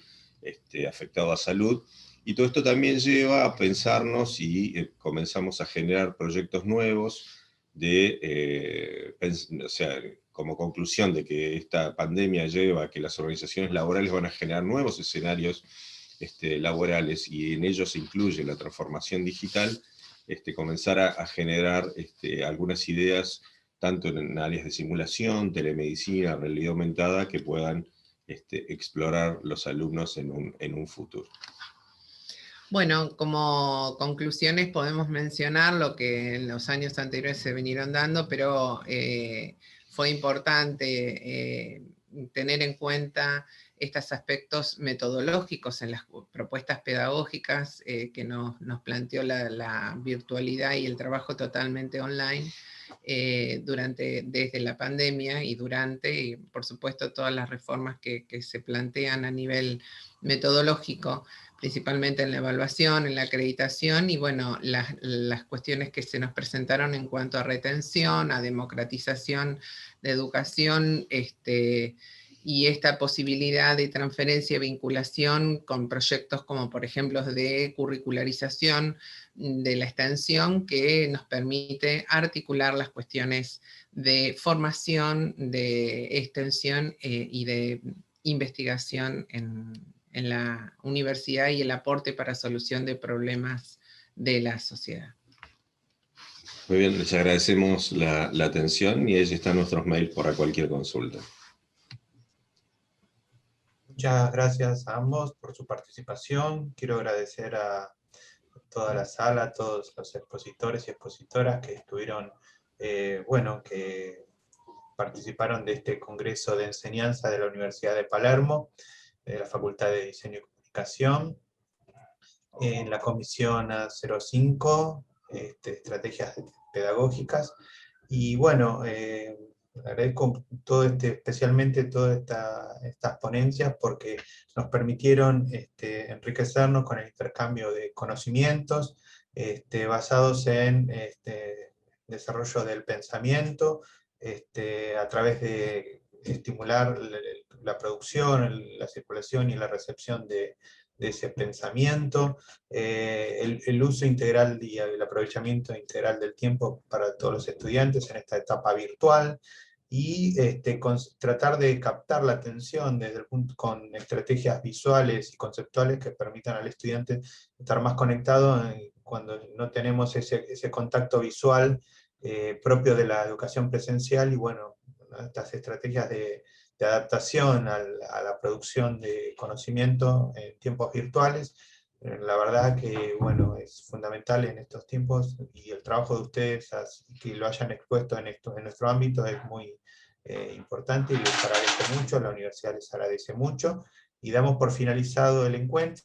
Q: afectado a salud. Y todo esto también lleva a pensarnos y comenzamos a generar proyectos nuevos o sea, como conclusión de que esta pandemia lleva a que las organizaciones laborales van a generar nuevos escenarios laborales, y en ellos se incluye la transformación digital, comenzar a generar algunas ideas, tanto en áreas de simulación, telemedicina, realidad aumentada, que puedan explorar los alumnos en un futuro.
P: Bueno, como conclusiones podemos mencionar lo que en los años anteriores se vinieron dando, pero fue importante tener en cuenta estos aspectos metodológicos en las propuestas pedagógicas que nos planteó la virtualidad y el trabajo totalmente online desde la pandemia y y por supuesto todas las reformas que se plantean a nivel metodológico, principalmente en la evaluación, en la acreditación, y bueno, las cuestiones que se nos presentaron en cuanto a retención, a democratización de educación, y esta posibilidad de transferencia y vinculación con proyectos como por ejemplo de curricularización de la extensión, que nos permite articular las cuestiones de formación, de extensión y de investigación en la universidad y el aporte para solución de problemas de la sociedad.
Q: Muy bien, les agradecemos la atención y ahí están nuestros mails para cualquier consulta.
A: Muchas gracias a ambos por su participación. Quiero agradecer a toda la sala, a todos los expositores y expositoras que estuvieron, que participaron de este Congreso de Enseñanza de la Universidad de Palermo, de la Facultad de Diseño y Comunicación, en la Comisión 05, Estrategias Pedagógicas, y bueno, agradezco especialmente todas estas ponencias porque nos permitieron enriquecernos con el intercambio de conocimientos basados en desarrollo del pensamiento, a través de estimular la producción, la circulación y la recepción de ese pensamiento, el uso integral y el aprovechamiento integral del tiempo para todos los estudiantes en esta etapa virtual, y tratar de captar la atención con estrategias visuales y conceptuales que permitan al estudiante estar más conectado cuando no tenemos ese contacto visual propio de la educación presencial, y bueno, estas estrategias de adaptación a la producción de conocimiento en tiempos virtuales. La verdad que bueno, es fundamental en estos tiempos, y el trabajo de ustedes, que lo hayan expuesto en nuestro ámbito, es muy importante, y les agradezco mucho, la universidad les agradece mucho, y damos por finalizado el encuentro.